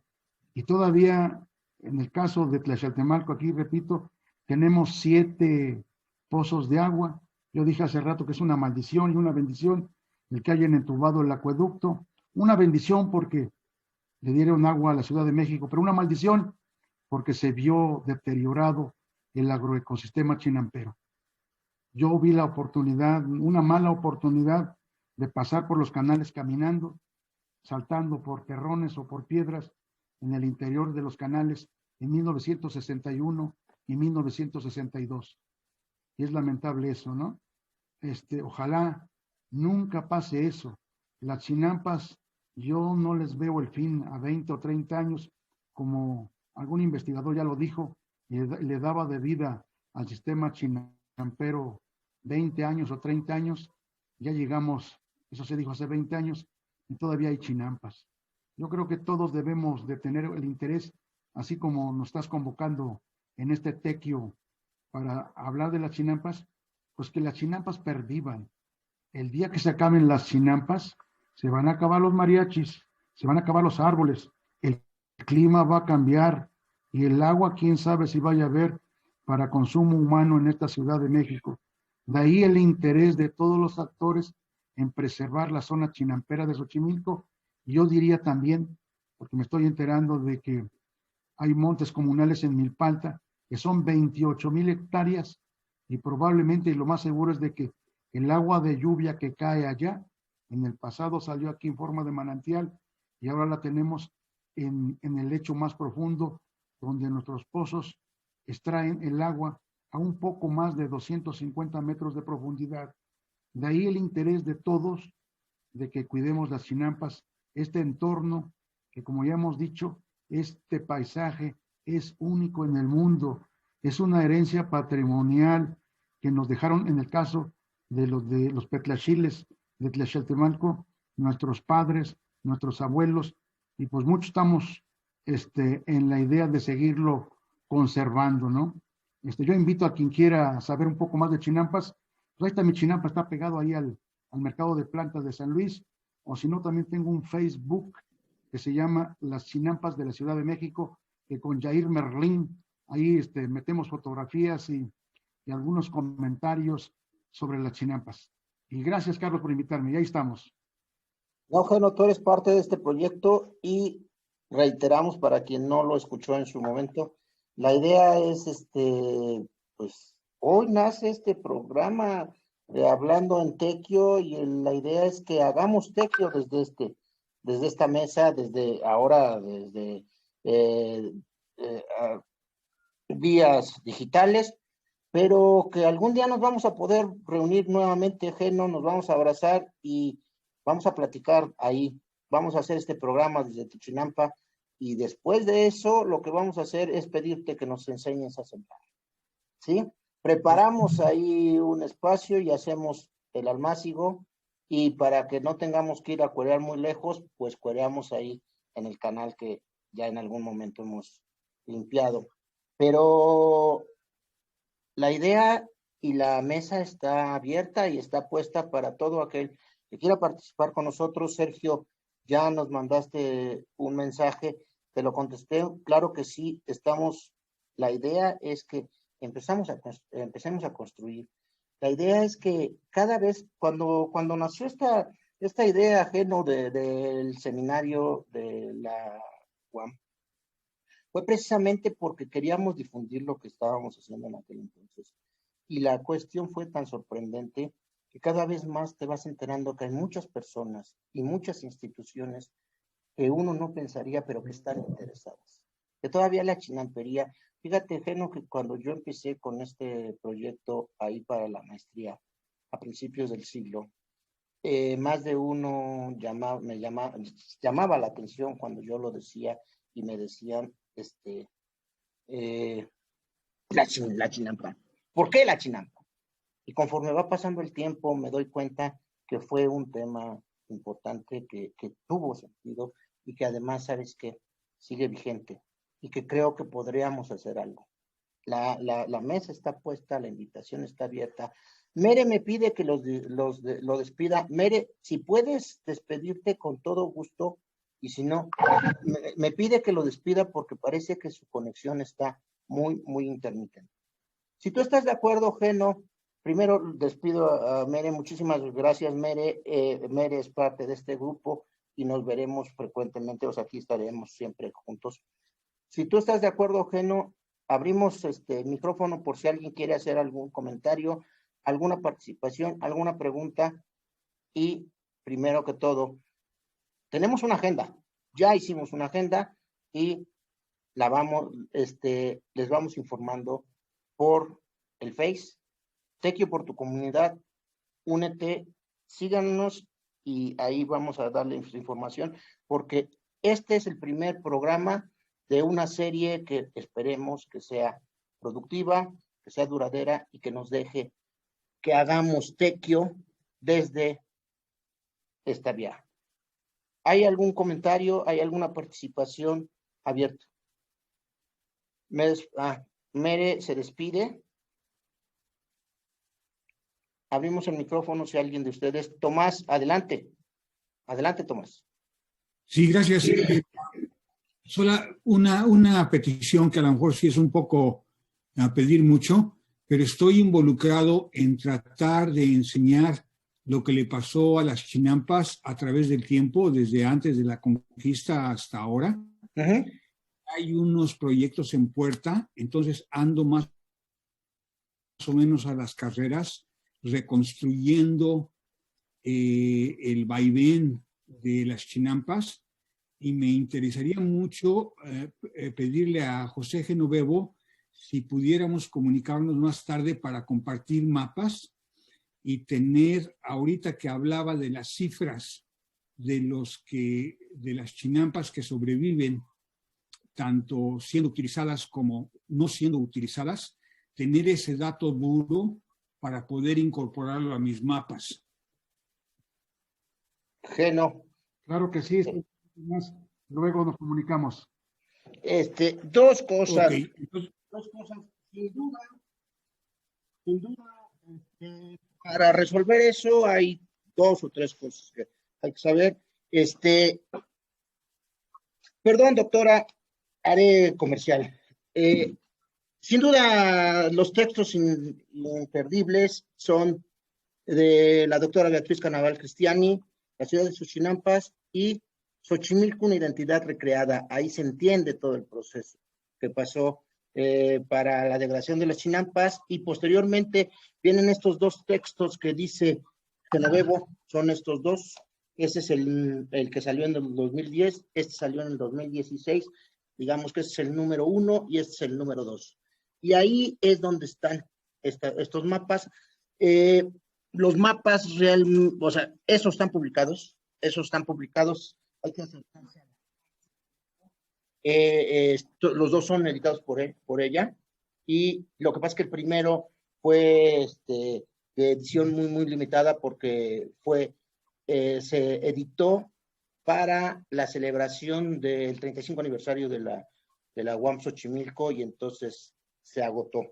Y todavía, en el caso de Tlaxcaltemalco, aquí repito, tenemos 7 pozos de agua. Yo dije hace rato que es una maldición y una bendición el que hayan entubado el acueducto. Una bendición porque le dieron agua a la Ciudad de México, pero una maldición porque se vio deteriorado el agroecosistema chinampero. Yo vi la oportunidad, una mala oportunidad de pasar por los canales caminando, saltando por terrones o por piedras en el interior de los canales en 1961 y 1962. Y es lamentable eso, ¿no? Ojalá nunca pase eso. Las chinampas, yo no les veo el fin a 20 o 30 años, como algún investigador ya lo dijo, y le daba de vida al sistema chinampero 20 años o 30 años, ya llegamos, eso se dijo hace 20 años, y todavía hay chinampas. Yo creo que todos debemos de tener el interés, así como nos estás convocando en este tequio para hablar de las chinampas, pues que las chinampas pervivan. El día que se acaben las chinampas, se van a acabar los mariachis, se van a acabar los árboles, el clima va a cambiar y el agua, quién sabe si vaya a haber para consumo humano en esta Ciudad de México. De ahí el interés de todos los actores en preservar la zona chinampera de Xochimilco. Y yo diría también, porque me estoy enterando de que hay montes comunales en Milpalta, que son 28,000 hectáreas, y probablemente, y lo más seguro es de que el agua de lluvia que cae allá, en el pasado salió aquí en forma de manantial, y ahora la tenemos en el lecho más profundo, donde nuestros pozos extraen el agua a un poco más de 250 metros de profundidad. De ahí el interés de todos de que cuidemos las chinampas, este entorno que, como ya hemos dicho, este paisaje es único en el mundo, es una herencia patrimonial que nos dejaron en el caso de los petlaxiles de Tlaxcaltemalco, nuestros padres, nuestros abuelos, y pues muchos estamos en la idea de seguirlo conservando, ¿no? Yo invito a quien quiera saber un poco más de chinampas, pues ahí está mi chinampa, está pegado ahí al mercado de plantas de San Luis, o si no, también tengo un Facebook que se llama Las Chinampas de la Ciudad de México, que con Jair Merlín, ahí metemos fotografías y algunos comentarios sobre las chinampas. Y gracias, Carlos, por invitarme, y ahí estamos. No, Geno, tú eres parte de este proyecto y reiteramos para quien no lo escuchó en su momento, la idea es, pues, hoy nace este programa hablando en tequio y la idea es que hagamos tequio desde esta mesa, desde ahora, desde vías digitales, pero que algún día nos vamos a poder reunir nuevamente, Geno, nos vamos a abrazar y vamos a platicar ahí, vamos a hacer este programa desde Tuchinampa y después de eso lo que vamos a hacer es pedirte que nos enseñes a sembrar, ¿sí? Preparamos ahí un espacio y hacemos el almácigo y para que no tengamos que ir a cuerear muy lejos, pues cuereamos ahí en el canal que ya en algún momento hemos limpiado. Pero la idea y la mesa está abierta y está puesta para todo aquel que quiera participar con nosotros. Sergio, ya nos mandaste un mensaje, te lo contesté, claro que sí, la idea es que empecemos a construir. La idea es que cada vez, cuando nació esta idea, Geno, del seminario de la UAM, fue precisamente porque queríamos difundir lo que estábamos haciendo en aquel entonces. Y la cuestión fue tan sorprendente que cada vez más te vas enterando que hay muchas personas y muchas instituciones que uno no pensaría, pero que están interesadas. Que todavía la chinampería, fíjate, Geno, que cuando yo empecé con este proyecto ahí para la maestría, a principios del siglo, más de uno llamaba la atención cuando yo lo decía y me decían, la chinampa. ¿Por qué la chinampa? Y conforme va pasando el tiempo, me doy cuenta que fue un tema importante que tuvo sentido y que además, ¿sabes qué? Sigue vigente y que creo que podríamos hacer algo. La mesa está puesta, la invitación está abierta. Mere me pide que lo despida. Mere, si puedes despedirte con todo gusto, y si no, me pide que lo despida porque parece que su conexión está muy, muy intermitente. Si tú estás de acuerdo, Geno, primero despido a Mere. Muchísimas gracias, Mere. Mere es parte de este grupo y nos veremos frecuentemente, o sea, aquí estaremos siempre juntos. Si tú estás de acuerdo, Geno, abrimos este micrófono por si alguien quiere hacer algún comentario, alguna participación, alguna pregunta. Y primero que todo, tenemos una agenda. Ya hicimos una agenda y la vamos, les vamos informando por el Face. Tequio por tu comunidad, únete, síganos y ahí vamos a darle información porque este es el primer programa de una serie que esperemos que sea productiva, que sea duradera y que nos deje que hagamos tequio desde esta vía. ¿Hay algún comentario? ¿Hay alguna participación abierta? Mere se despide. Abrimos el micrófono si alguien de ustedes. Tomás, adelante. Adelante, Tomás. Sí, gracias. Solo una petición que a lo mejor sí es un poco a pedir mucho, pero estoy involucrado en tratar de enseñar lo que le pasó a las chinampas a través del tiempo, desde antes de la conquista hasta ahora. Uh-huh. Hay unos proyectos en puerta, entonces ando más o menos a las carreras, reconstruyendo el vaivén de las chinampas, y me interesaría mucho pedirle a José Genovevo si pudiéramos comunicarnos más tarde para compartir mapas y tener, ahorita que hablaba de las cifras de las chinampas que sobreviven, tanto siendo utilizadas como no siendo utilizadas, tener ese dato duro para poder incorporarlo a mis mapas. Geno. Claro que sí. Luego nos comunicamos. Dos cosas. Okay. Dos cosas. Sin duda, para resolver eso hay dos o tres cosas que hay que saber. Perdón, doctora, haré comercial. Sin duda, los textos imperdibles son de la doctora Beatriz Canaval Cristiani, La ciudad de sus chinampas y Xochimilco, una identidad recreada. Ahí se entiende todo el proceso que pasó para la degradación de las chinampas, y posteriormente vienen estos dos textos que dice Genovevo, son estos dos. Ese es el que salió en el 2010, este salió en el 2016, digamos que ese es el número 1 y este es el número 2. Y ahí es donde están estos mapas. Los mapas o sea, esos están publicados, hay que acercarse a los dos son editados por ella, y lo que pasa es que el primero fue de edición muy, muy limitada porque se editó para la celebración del 35 aniversario de la UAM Xochimilco, y entonces se agotó.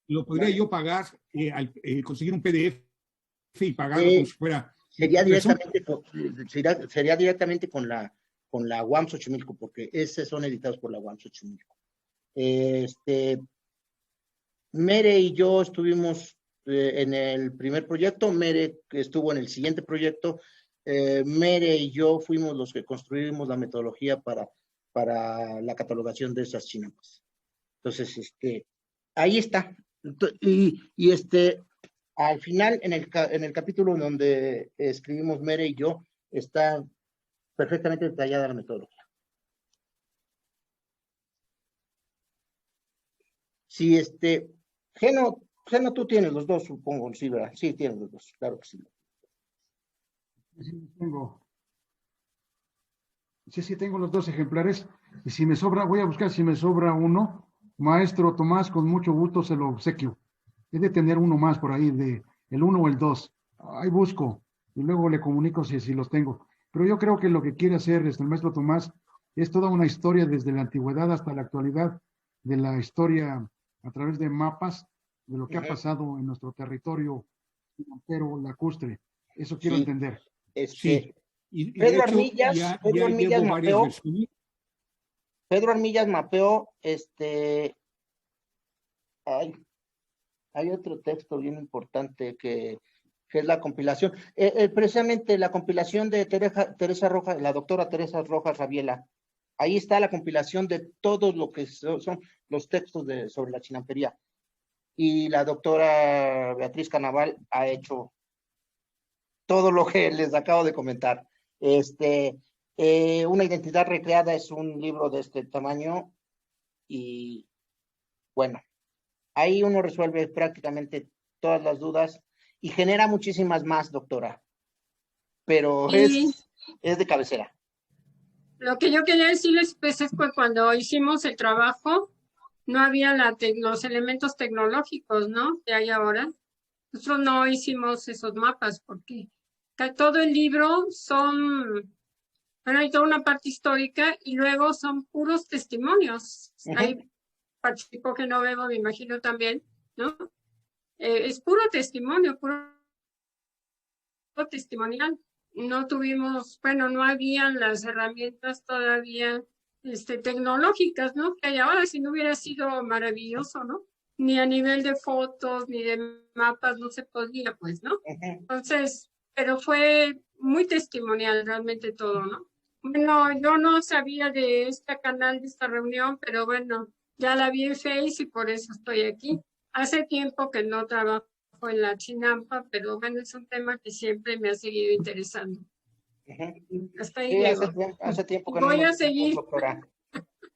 ¿Lo podría yo pagar, conseguir un PDF y pagarlo como si fuera? Sería directamente con la UAM Xochimilco, porque esos son editados por la UAM Xochimilco. Mere y yo estuvimos en el primer proyecto, Mere estuvo en el siguiente proyecto, Mere y yo fuimos los que construimos la metodología para la catalogación de esas chinampas. Entonces, ahí está. Y al final, en el capítulo en donde escribimos Mere y yo, está perfectamente detallada la metodología. Sí, Geno, tú tienes los dos, supongo, sí, ¿verdad? Sí, tienes los dos, claro que sí. Sí, tengo. Sí, tengo los 2 ejemplares. Y si me sobra, voy a buscar si me sobra uno. Maestro Tomás, con mucho gusto se lo obsequio. He de tener uno más por ahí, el 1 o el 2. Ahí busco y luego le comunico si los tengo. Pero yo creo que lo que quiere hacer el maestro Tomás es toda una historia desde la antigüedad hasta la actualidad, de la historia a través de mapas, de lo que ha pasado en nuestro territorio financiero lacustre. Eso quiero entender. Sí. Y Pedro de hecho, Armillas, ya Pedro Armillas llevo varias mapeó. versiones. Pedro Armillas mapeó, hay otro texto bien importante que es la compilación, precisamente la compilación de Teresa Rojas, la doctora Teresa Rojas Rabiela. Ahí está la compilación de todo lo que son los textos sobre la chinampería. Y la doctora Beatriz Canaval ha hecho todo lo que les acabo de comentar. Una identidad recreada es un libro de este tamaño y bueno, ahí uno resuelve prácticamente todas las dudas y genera muchísimas más, doctora, pero Y es de cabecera. lo que yo quería decirles pues es que cuando hicimos el trabajo no había los elementos tecnológicos, ¿no? Que hay ahora. Nosotros no hicimos esos mapas porque todo el libro hay toda una parte histórica y luego son puros testimonios. Ahí participó Genoveva, me imagino también, ¿no? Es puro testimonio, puro testimonial. No tuvimos, no habían las herramientas todavía tecnológicas, ¿no? Que hay ahora, si no hubiera sido maravilloso, ¿no? Ni a nivel de fotos, ni de mapas, no se podía, pues, ¿no? Entonces, pero fue muy testimonial realmente todo, ¿no? Bueno, yo no sabía de este canal, de esta reunión, pero bueno, ya la vi en Face y por eso estoy aquí. Hace tiempo que no trabajo en la chinampa, pero bueno, es un tema que siempre me ha seguido interesando. Hasta ahí hace tiempo que voy a seguir. Doctora.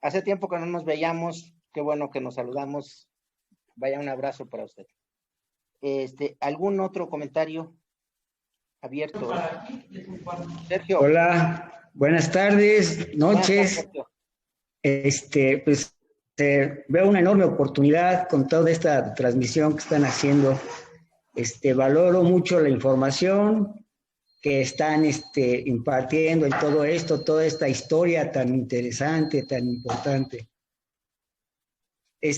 Hace tiempo que no nos veíamos, qué bueno que nos saludamos. Vaya, un abrazo para usted. ¿Algún otro comentario abierto? Sergio. Hola, buenas tardes, noches. Pues veo una enorme oportunidad con toda esta transmisión que están haciendo. Valoro mucho la información que están impartiendo en todo esto, toda esta historia tan interesante, tan importante.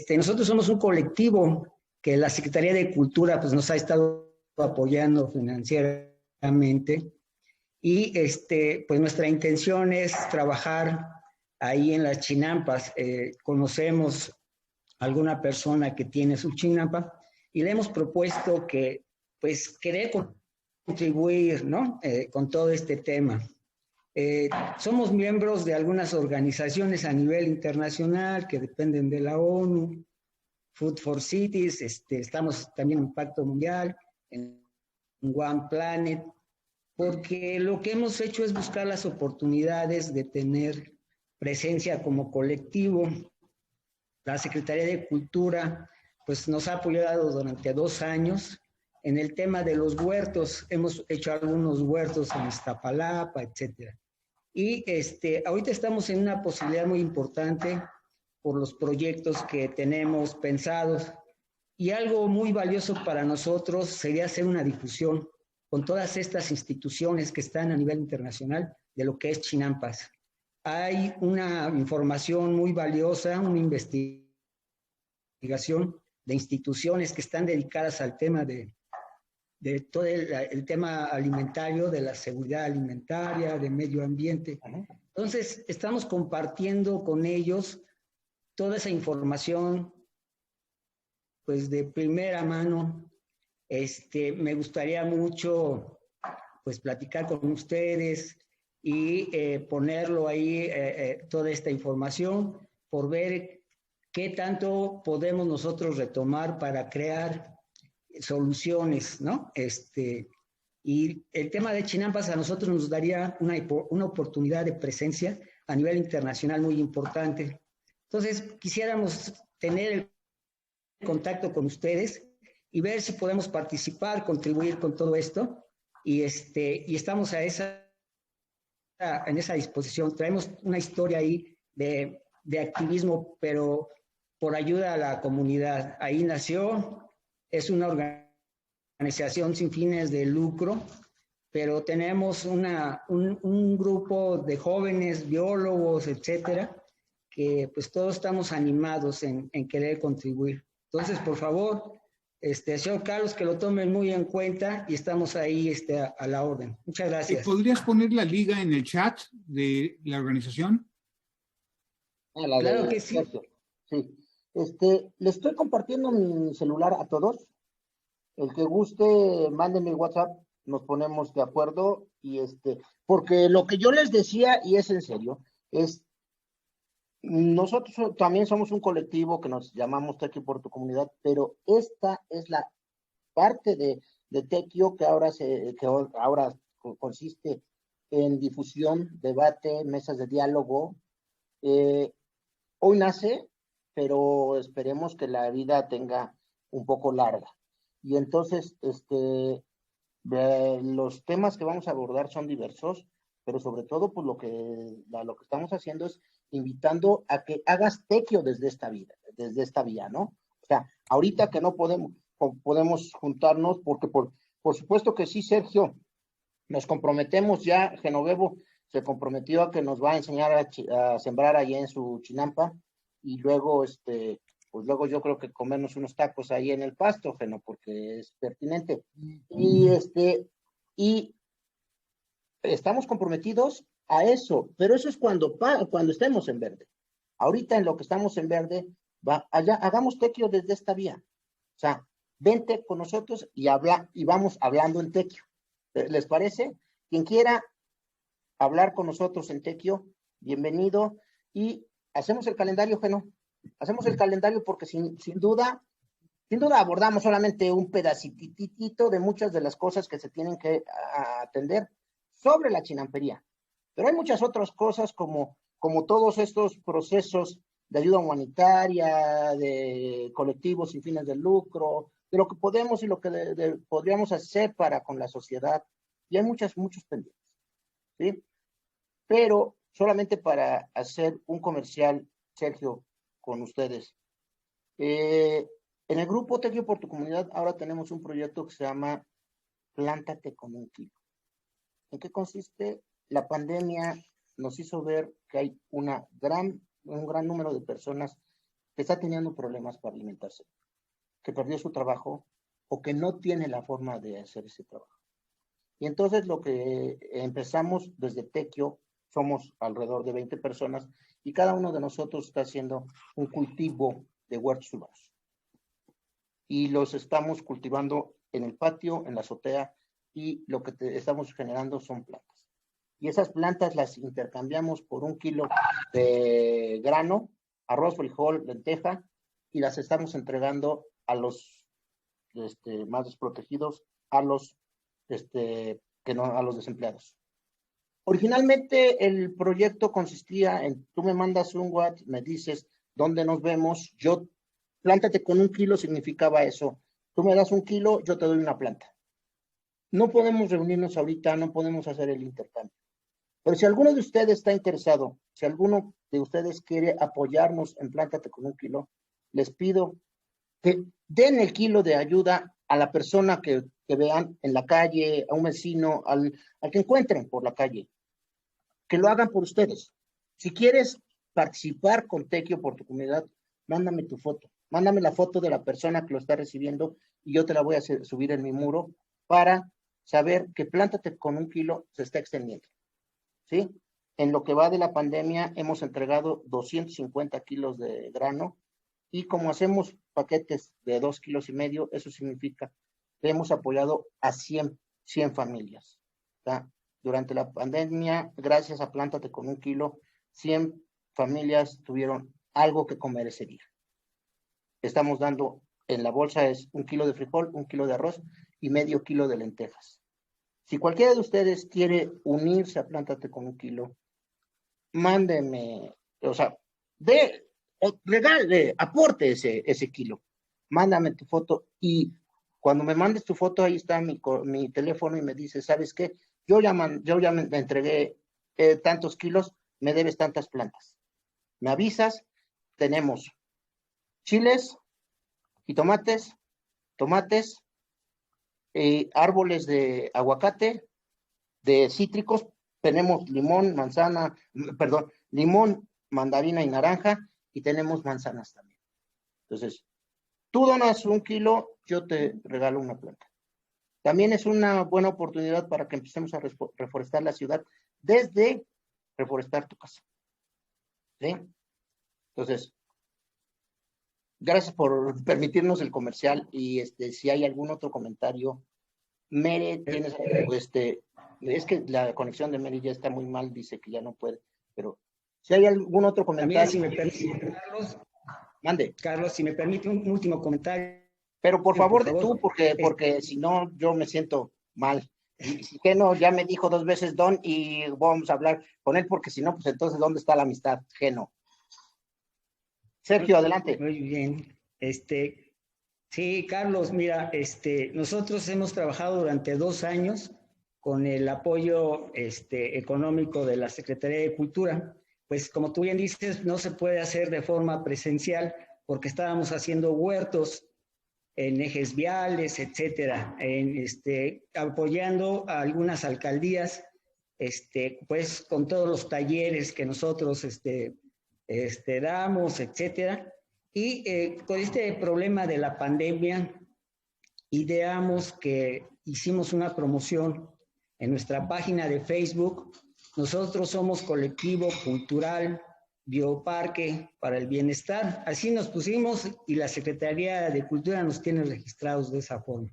Nosotros somos un colectivo que la Secretaría de Cultura pues, nos ha estado apoyando financieramente y pues nuestra intención es trabajar ahí en las chinampas. Conocemos a alguna persona que tiene su chinampa y le hemos propuesto que pues querer contribuir, ¿no? Con todo este tema. Somos miembros de algunas organizaciones a nivel internacional que dependen de la ONU, Food for Cities, estamos también en Pacto Mundial, en One Planet, porque lo que hemos hecho es buscar las oportunidades de tener presencia como colectivo. La Secretaría de Cultura pues, nos ha apoyado durante 2 años en el tema de los huertos. Hemos hecho algunos huertos en Iztapalapa, etcétera. Y ahorita estamos en una posibilidad muy importante por los proyectos que tenemos pensados. Y algo muy valioso para nosotros sería hacer una difusión con todas estas instituciones que están a nivel internacional de lo que es Chinampas. Hay una información muy valiosa, una investigación de instituciones que están dedicadas al tema de todo el tema alimentario, de la seguridad alimentaria, de medio ambiente. Entonces, estamos compartiendo con ellos toda esa información, pues de primera mano. Me gustaría mucho pues platicar con ustedes y ponerlo ahí, toda esta información, por ver qué tanto podemos nosotros retomar para crear soluciones, ¿no? Y el tema de Chinampas a nosotros nos daría una oportunidad de presencia a nivel internacional muy importante. Entonces, quisiéramos tener el contacto con ustedes y ver si podemos participar, contribuir con todo esto. Y estamos en esa disposición. Traemos una historia ahí de activismo, pero por ayuda a la comunidad. Ahí nació, es una organización sin fines de lucro, pero tenemos un grupo de jóvenes, biólogos, etcétera, que pues todos estamos animados en querer contribuir. Entonces, por favor, señor Carlos, que lo tomen muy en cuenta y estamos ahí a la orden. Muchas gracias. ¿Podrías poner la liga en el chat de la organización? Claro que sí. Sí. Le estoy compartiendo mi celular a todos. El que guste, mándenme el WhatsApp, nos ponemos de acuerdo y porque lo que yo les decía, y es en serio, es nosotros también somos un colectivo que nos llamamos Tequio por tu Comunidad, pero esta es la parte de Tequio que ahora consiste en difusión, debate, mesas de diálogo. Hoy nace, pero esperemos que la vida tenga un poco larga. Y entonces, los temas que vamos a abordar son diversos, pero sobre todo, pues lo que estamos haciendo es invitando a que hagas tequio desde esta vía, ¿no? O sea, ahorita que no podemos juntarnos, porque por supuesto que sí, Sergio, nos comprometemos ya, Genovevo se comprometió a que nos va a enseñar a sembrar allá en su chinampa, y luego, pues luego yo creo que comernos unos tacos ahí en el pasto, Geno, porque es pertinente. Y estamos comprometidos a eso, pero eso es cuando estemos en verde. Ahorita en lo que estamos en verde, hagamos tequio desde esta vía. O sea, vente con nosotros y vamos hablando en tequio. ¿Les parece? Quien quiera hablar con nosotros en tequio, bienvenido. Y hacemos el calendario, Geno. Hacemos el calendario porque sin duda abordamos solamente un pedacitito de muchas de las cosas que se tienen que atender sobre la chinampería. Pero hay muchas otras cosas como todos estos procesos de ayuda humanitaria, de colectivos sin fines de lucro, de lo que podemos y lo que podríamos hacer con la sociedad. Y hay muchos pendientes, ¿sí? Pero solamente para hacer un comercial, Sergio, con ustedes. En el grupo Tequio por tu Comunidad ahora tenemos un proyecto que se llama Plántate con un kilo. ¿En qué consiste? La pandemia nos hizo ver que hay un gran número de personas que está teniendo problemas para alimentarse, que perdió su trabajo o que no tiene la forma de hacer ese trabajo. Y entonces lo que empezamos desde Tequio, somos alrededor de 20 personas y cada uno de nosotros está haciendo un cultivo de huertos urbanos. Y los estamos cultivando en el patio, en la azotea, y lo que estamos generando son plantas. Y esas plantas las intercambiamos por 1 kilo de grano, arroz, frijol, lenteja, y las estamos entregando a los más desprotegidos, a los desempleados. Originalmente el proyecto consistía en, tú me mandas un WhatsApp, me dices dónde nos vemos, plántate con 1 kilo significaba eso. Tú me das 1 kilo, yo te doy una planta. No podemos reunirnos ahorita, no podemos hacer el intercambio. Pero si alguno de ustedes está interesado, si alguno de ustedes quiere apoyarnos en Plántate con 1 kilo, les pido que den el kilo de ayuda a la persona que vean en la calle, a un vecino, al que encuentren por la calle. Que lo hagan por ustedes. Si quieres participar con Tequio por tu Comunidad, mándame tu foto. Mándame la foto de la persona que lo está recibiendo y yo te la voy a subir en mi muro para saber que Plántate con 1 kilo se está extendiendo. ¿Sí? En lo que va de la pandemia hemos entregado 250 kilos de grano y como hacemos paquetes de 2,5 kilos, eso significa que hemos apoyado a 100 familias. ¿tá? Durante la pandemia, gracias a Plántate con un Kilo, 100 familias tuvieron algo que comer ese día. Estamos dando, en la bolsa es 1 kilo de frijol, 1 kilo de arroz y medio kilo de lentejas. Si cualquiera de ustedes quiere unirse a Plántate con un Kilo, mándeme, o sea, regale, aporte ese kilo. Mándame tu foto y cuando me mandes tu foto, ahí está mi teléfono y me dice, ¿sabes qué? Yo ya me entregué tantos kilos, me debes tantas plantas. Me avisas, tenemos chiles y tomates, árboles de aguacate, de cítricos, tenemos limón, mandarina y naranja, y tenemos manzanas también. Entonces, tú donas 1 kilo, yo te regalo una planta. También es una buena oportunidad para que empecemos a reforestar la ciudad desde reforestar tu casa. ¿Sí? Entonces, gracias por permitirnos el comercial y si hay algún otro comentario, Mere, tienes es que la conexión de Mere ya está muy mal, dice que ya no puede, pero si hay algún otro comentario. También, si me permite, Carlos. Mande. Carlos, si me permite un último comentario. Pero por favor, de tú, porque si no, yo me siento mal. Y si Geno ya me dijo 2 veces Don y vamos a hablar con él, porque si no, pues entonces, ¿dónde está la amistad, Geno? Sergio, adelante. Muy bien. Sí, Carlos, mira, nosotros hemos trabajado durante 2 años con el apoyo económico de la Secretaría de Cultura. Pues como tú bien dices, no se puede hacer de forma presencial porque estábamos haciendo huertos en ejes viales, etcétera, apoyando a algunas alcaldías, pues con todos los talleres que nosotros damos, etcétera. Y con este problema de la pandemia, ideamos que hicimos una promoción en nuestra página de Facebook. Nosotros somos Colectivo Cultural Bioparque para el Bienestar. Así nos pusimos y la Secretaría de Cultura nos tiene registrados de esa forma.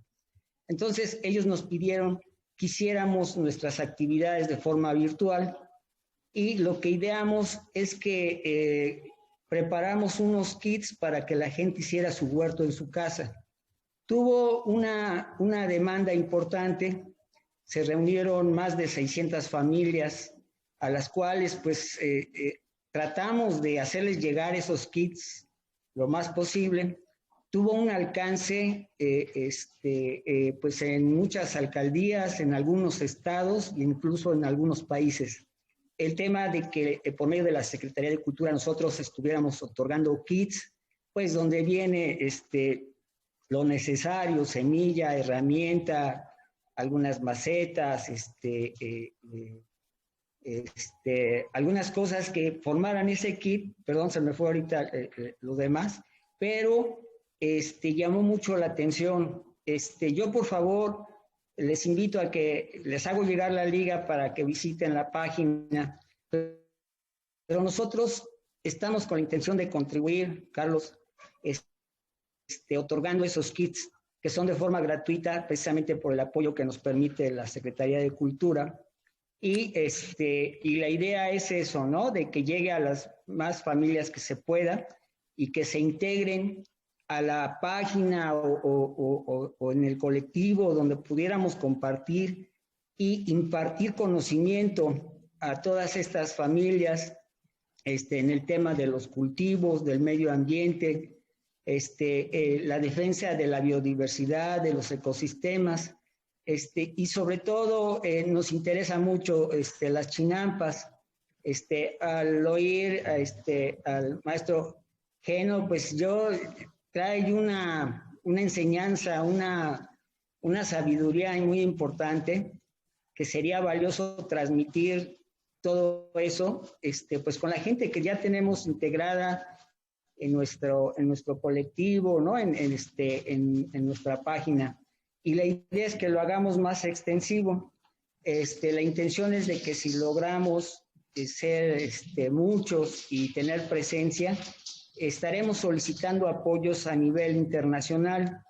Entonces, ellos nos pidieron que hiciéramos nuestras actividades de forma virtual y lo que ideamos es que preparamos unos kits para que la gente hiciera su huerto en su casa. Tuvo una demanda importante, se reunieron más de 600 familias a las cuales pues tratamos de hacerles llegar esos kits lo más posible. Tuvo un alcance pues en muchas alcaldías, en algunos estados e incluso en algunos países. El tema de que por medio de la Secretaría de Cultura nosotros estuviéramos otorgando kits, pues donde viene lo necesario, semilla, herramienta, algunas macetas, algunas cosas que formaran ese kit, perdón, se me fue ahorita lo demás, pero llamó mucho la atención. Yo, por favor, les invito a que les hago llegar la liga para que visiten la página, pero nosotros estamos con la intención de contribuir, Carlos, otorgando esos kits que son de forma gratuita, precisamente por el apoyo que nos permite la Secretaría de Cultura. Y la idea es eso, ¿no? De que llegue a las más familias que se pueda y que se integren a la página o en el colectivo donde pudiéramos compartir y impartir conocimiento a todas estas familias en el tema de los cultivos, del medio ambiente, la defensa de la biodiversidad, de los ecosistemas, y sobre todo nos interesa mucho las chinampas. Al oír al maestro Geno, pues trae una enseñanza, una sabiduría muy importante que sería valioso transmitir todo eso, pues con la gente que ya tenemos integrada en nuestro colectivo, ¿no? En nuestra página. Y la idea es que lo hagamos más extensivo. La intención es de que si logramos ser muchos y tener presencia, estaremos solicitando apoyos a nivel internacional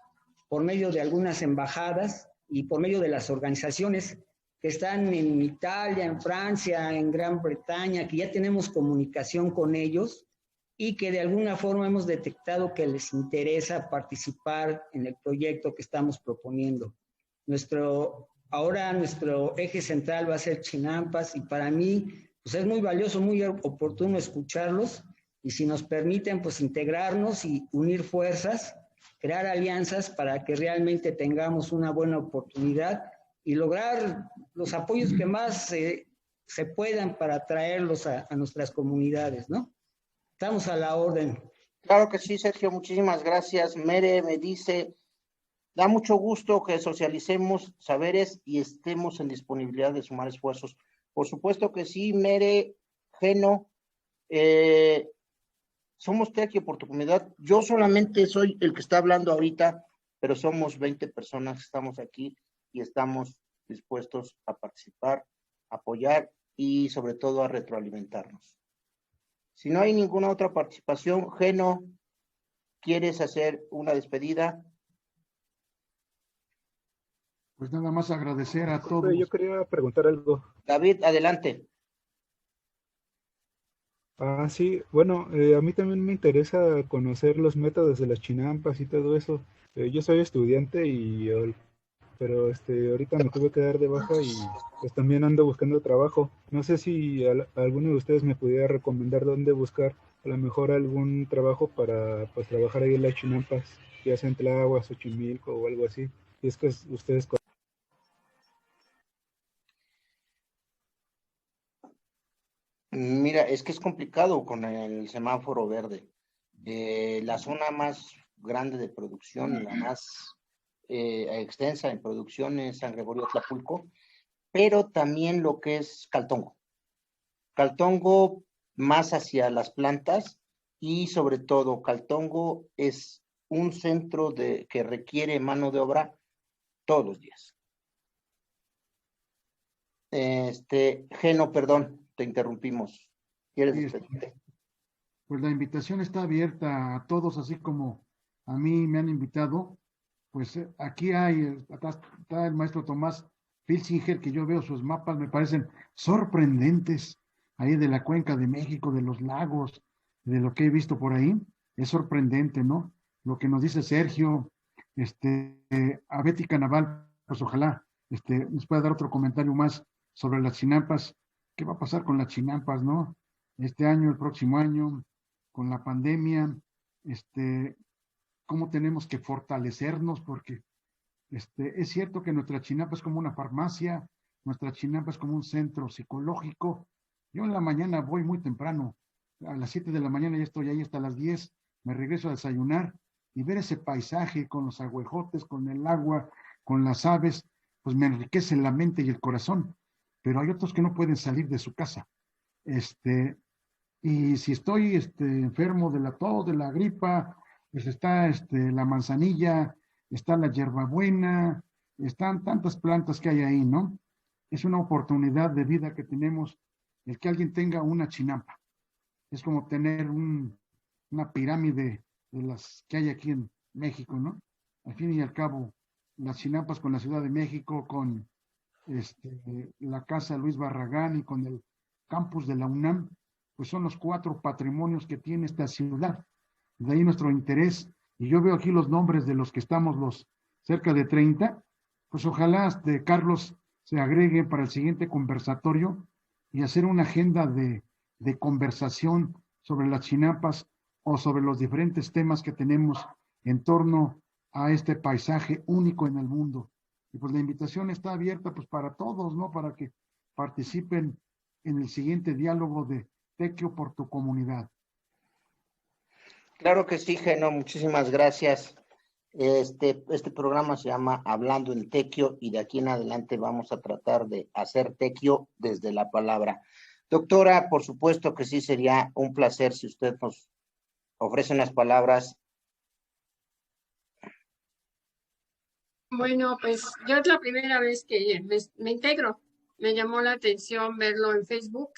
por medio de algunas embajadas y por medio de las organizaciones que están en Italia, en Francia, en Gran Bretaña, que ya tenemos comunicación con ellos y que de alguna forma hemos detectado que les interesa participar en el proyecto que estamos proponiendo. Ahora nuestro eje central va a ser Chinampas y para mí pues es muy valioso, muy oportuno escucharlos y si nos permiten pues integrarnos y unir fuerzas, crear alianzas para que realmente tengamos una buena oportunidad y lograr los apoyos que más se puedan para traerlos a nuestras comunidades, ¿no? Estamos a la orden. Claro que sí, Sergio, muchísimas gracias. Mere me dice, da mucho gusto que socialicemos saberes y estemos en disponibilidad de sumar esfuerzos. Por supuesto que sí, Mere, Geno, somos Tecquio por tu comunidad. Yo solamente soy el que está hablando ahorita, pero somos 20 personas que estamos aquí y estamos dispuestos a participar, apoyar y sobre todo a retroalimentarnos. Si no hay ninguna otra participación, Geno, ¿quieres hacer una despedida? Pues nada más agradecer a todos. Yo quería preguntar algo. David, adelante. Sí, bueno, a mí también me interesa conocer los métodos de las chinampas y todo eso. Yo soy estudiante pero ahorita me tuve que dar de baja y pues también ando buscando trabajo. No sé si alguno de ustedes me pudiera recomendar dónde buscar a lo mejor algún trabajo para pues trabajar ahí en las chinampas, ya sea en Tláhuac, Xochimilco o algo así. Y es que ustedes... Mira, es que es complicado con el semáforo verde. La zona más grande de producción, la más extensa en producción es San Gregorio Tlapulco, pero también lo que es Caltongo. Caltongo más hacia las plantas y sobre todo Caltongo es un centro que requiere mano de obra todos los días. Geno, perdón, te interrumpimos. ¿Quieres despedirte? Pues la invitación está abierta a todos, así como a mí me han invitado. Pues aquí está el maestro Tomás Pilsinger, que yo veo sus mapas, me parecen sorprendentes, ahí de la cuenca de México, de los lagos, de lo que he visto por ahí, es sorprendente, ¿no? Lo que nos dice Sergio, a Betty Canaval, pues ojalá nos pueda dar otro comentario más sobre las chinampas. ¿Qué va a pasar con las chinampas, no? Este año, el próximo año, con la pandemia, cómo tenemos que fortalecernos, porque es cierto que nuestra chinampa es como una farmacia, nuestra chinampa es como un centro psicológico. Yo en la mañana voy muy temprano, a las 7 de la mañana ya estoy ahí hasta las 10, me regreso a desayunar y ver ese paisaje con los agüejotes, con el agua, con las aves, pues me enriquece la mente y el corazón. Pero hay otros que no pueden salir de su casa. Y si estoy enfermo de la tos, de la gripa, pues está la manzanilla, está la hierbabuena, están tantas plantas que hay ahí, ¿no? Es una oportunidad de vida que tenemos el que alguien tenga una chinampa. Es como tener una pirámide de las que hay aquí en México, ¿no? Al fin y al cabo, las chinampas con la Ciudad de México, con la Casa Luis Barragán y con el campus de la UNAM, pues son los 4 patrimonios que tiene esta ciudad. De ahí nuestro interés. Y yo veo aquí los nombres de los que estamos, los cerca de 30, pues ojalá Carlos se agregue para el siguiente conversatorio y hacer una agenda de conversación sobre las chinampas o sobre los diferentes temas que tenemos en torno a este paisaje único en el mundo. Y pues la invitación está abierta pues para todos, ¿no? Para que participen en el siguiente diálogo de Tecquio por tu comunidad. Claro que sí, Geno, muchísimas gracias. Este programa se llama Hablando en Tecquio y de aquí en adelante vamos a tratar de hacer Tecquio desde la palabra. Doctora, por supuesto que sí, sería un placer si usted nos ofrece unas palabras. Bueno, pues yo es la primera vez que me integro. Me llamó la atención verlo en Facebook.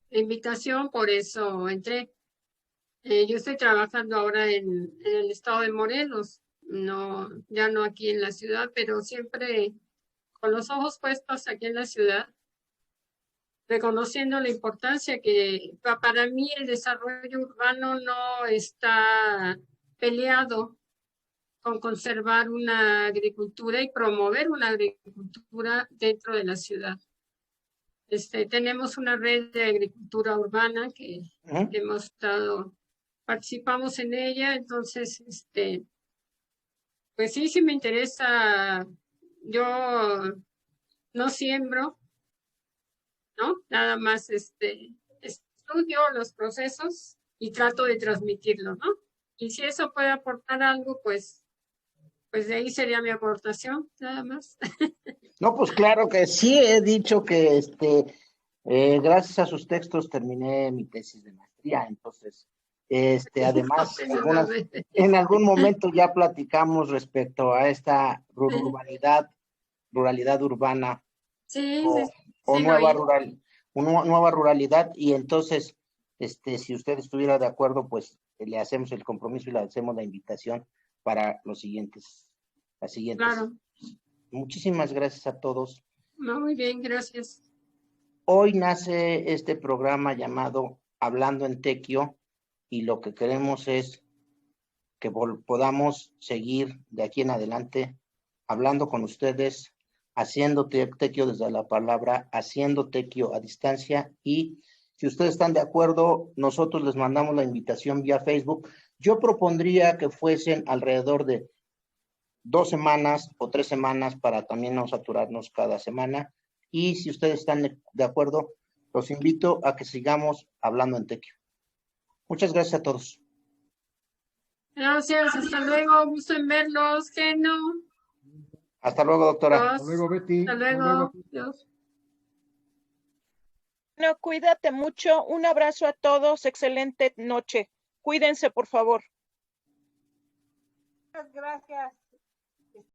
La invitación, por eso entré. Yo estoy trabajando ahora en el estado de Morelos, ya no aquí en la ciudad, pero siempre con los ojos puestos aquí en la ciudad, reconociendo la importancia que para mí el desarrollo urbano no está peleado con conservar una agricultura y promover una agricultura dentro de la ciudad. Tenemos una red de agricultura urbana que hemos estado, participamos en ella, entonces, pues sí me interesa. Yo no siembro, ¿no? Nada más estudio los procesos y trato de transmitirlo, ¿no? Y si eso puede aportar algo, pues de ahí sería mi aportación, nada más. No, pues claro que sí, he dicho que gracias a sus textos terminé mi tesis de maestría, entonces, además, en algún momento ya platicamos respecto a esta ruralidad urbana, sí, o nueva ruralidad, y entonces, si usted estuviera de acuerdo, pues le hacemos el compromiso y le hacemos la invitación para las siguientes. Claro. Muchísimas gracias a todos. No, muy bien, gracias. Hoy nace este programa llamado Hablando en Tequio, y lo que queremos es que podamos seguir de aquí en adelante hablando con ustedes, haciendo tequio desde la palabra, haciendo tequio a distancia, y si ustedes están de acuerdo, nosotros les mandamos la invitación vía Facebook. Yo propondría que fuesen alrededor de 2 semanas o 3 semanas para también no saturarnos cada semana, y si ustedes están de acuerdo, los invito a que sigamos hablando en tequio. Muchas gracias a todos. Gracias, hasta luego, gusto en verlos, Geno. Hasta luego, doctora. Hasta luego, Betty. Hasta luego. Dios. No, cuídate mucho. Un abrazo a todos. Excelente noche. Cuídense, por favor. Muchas gracias.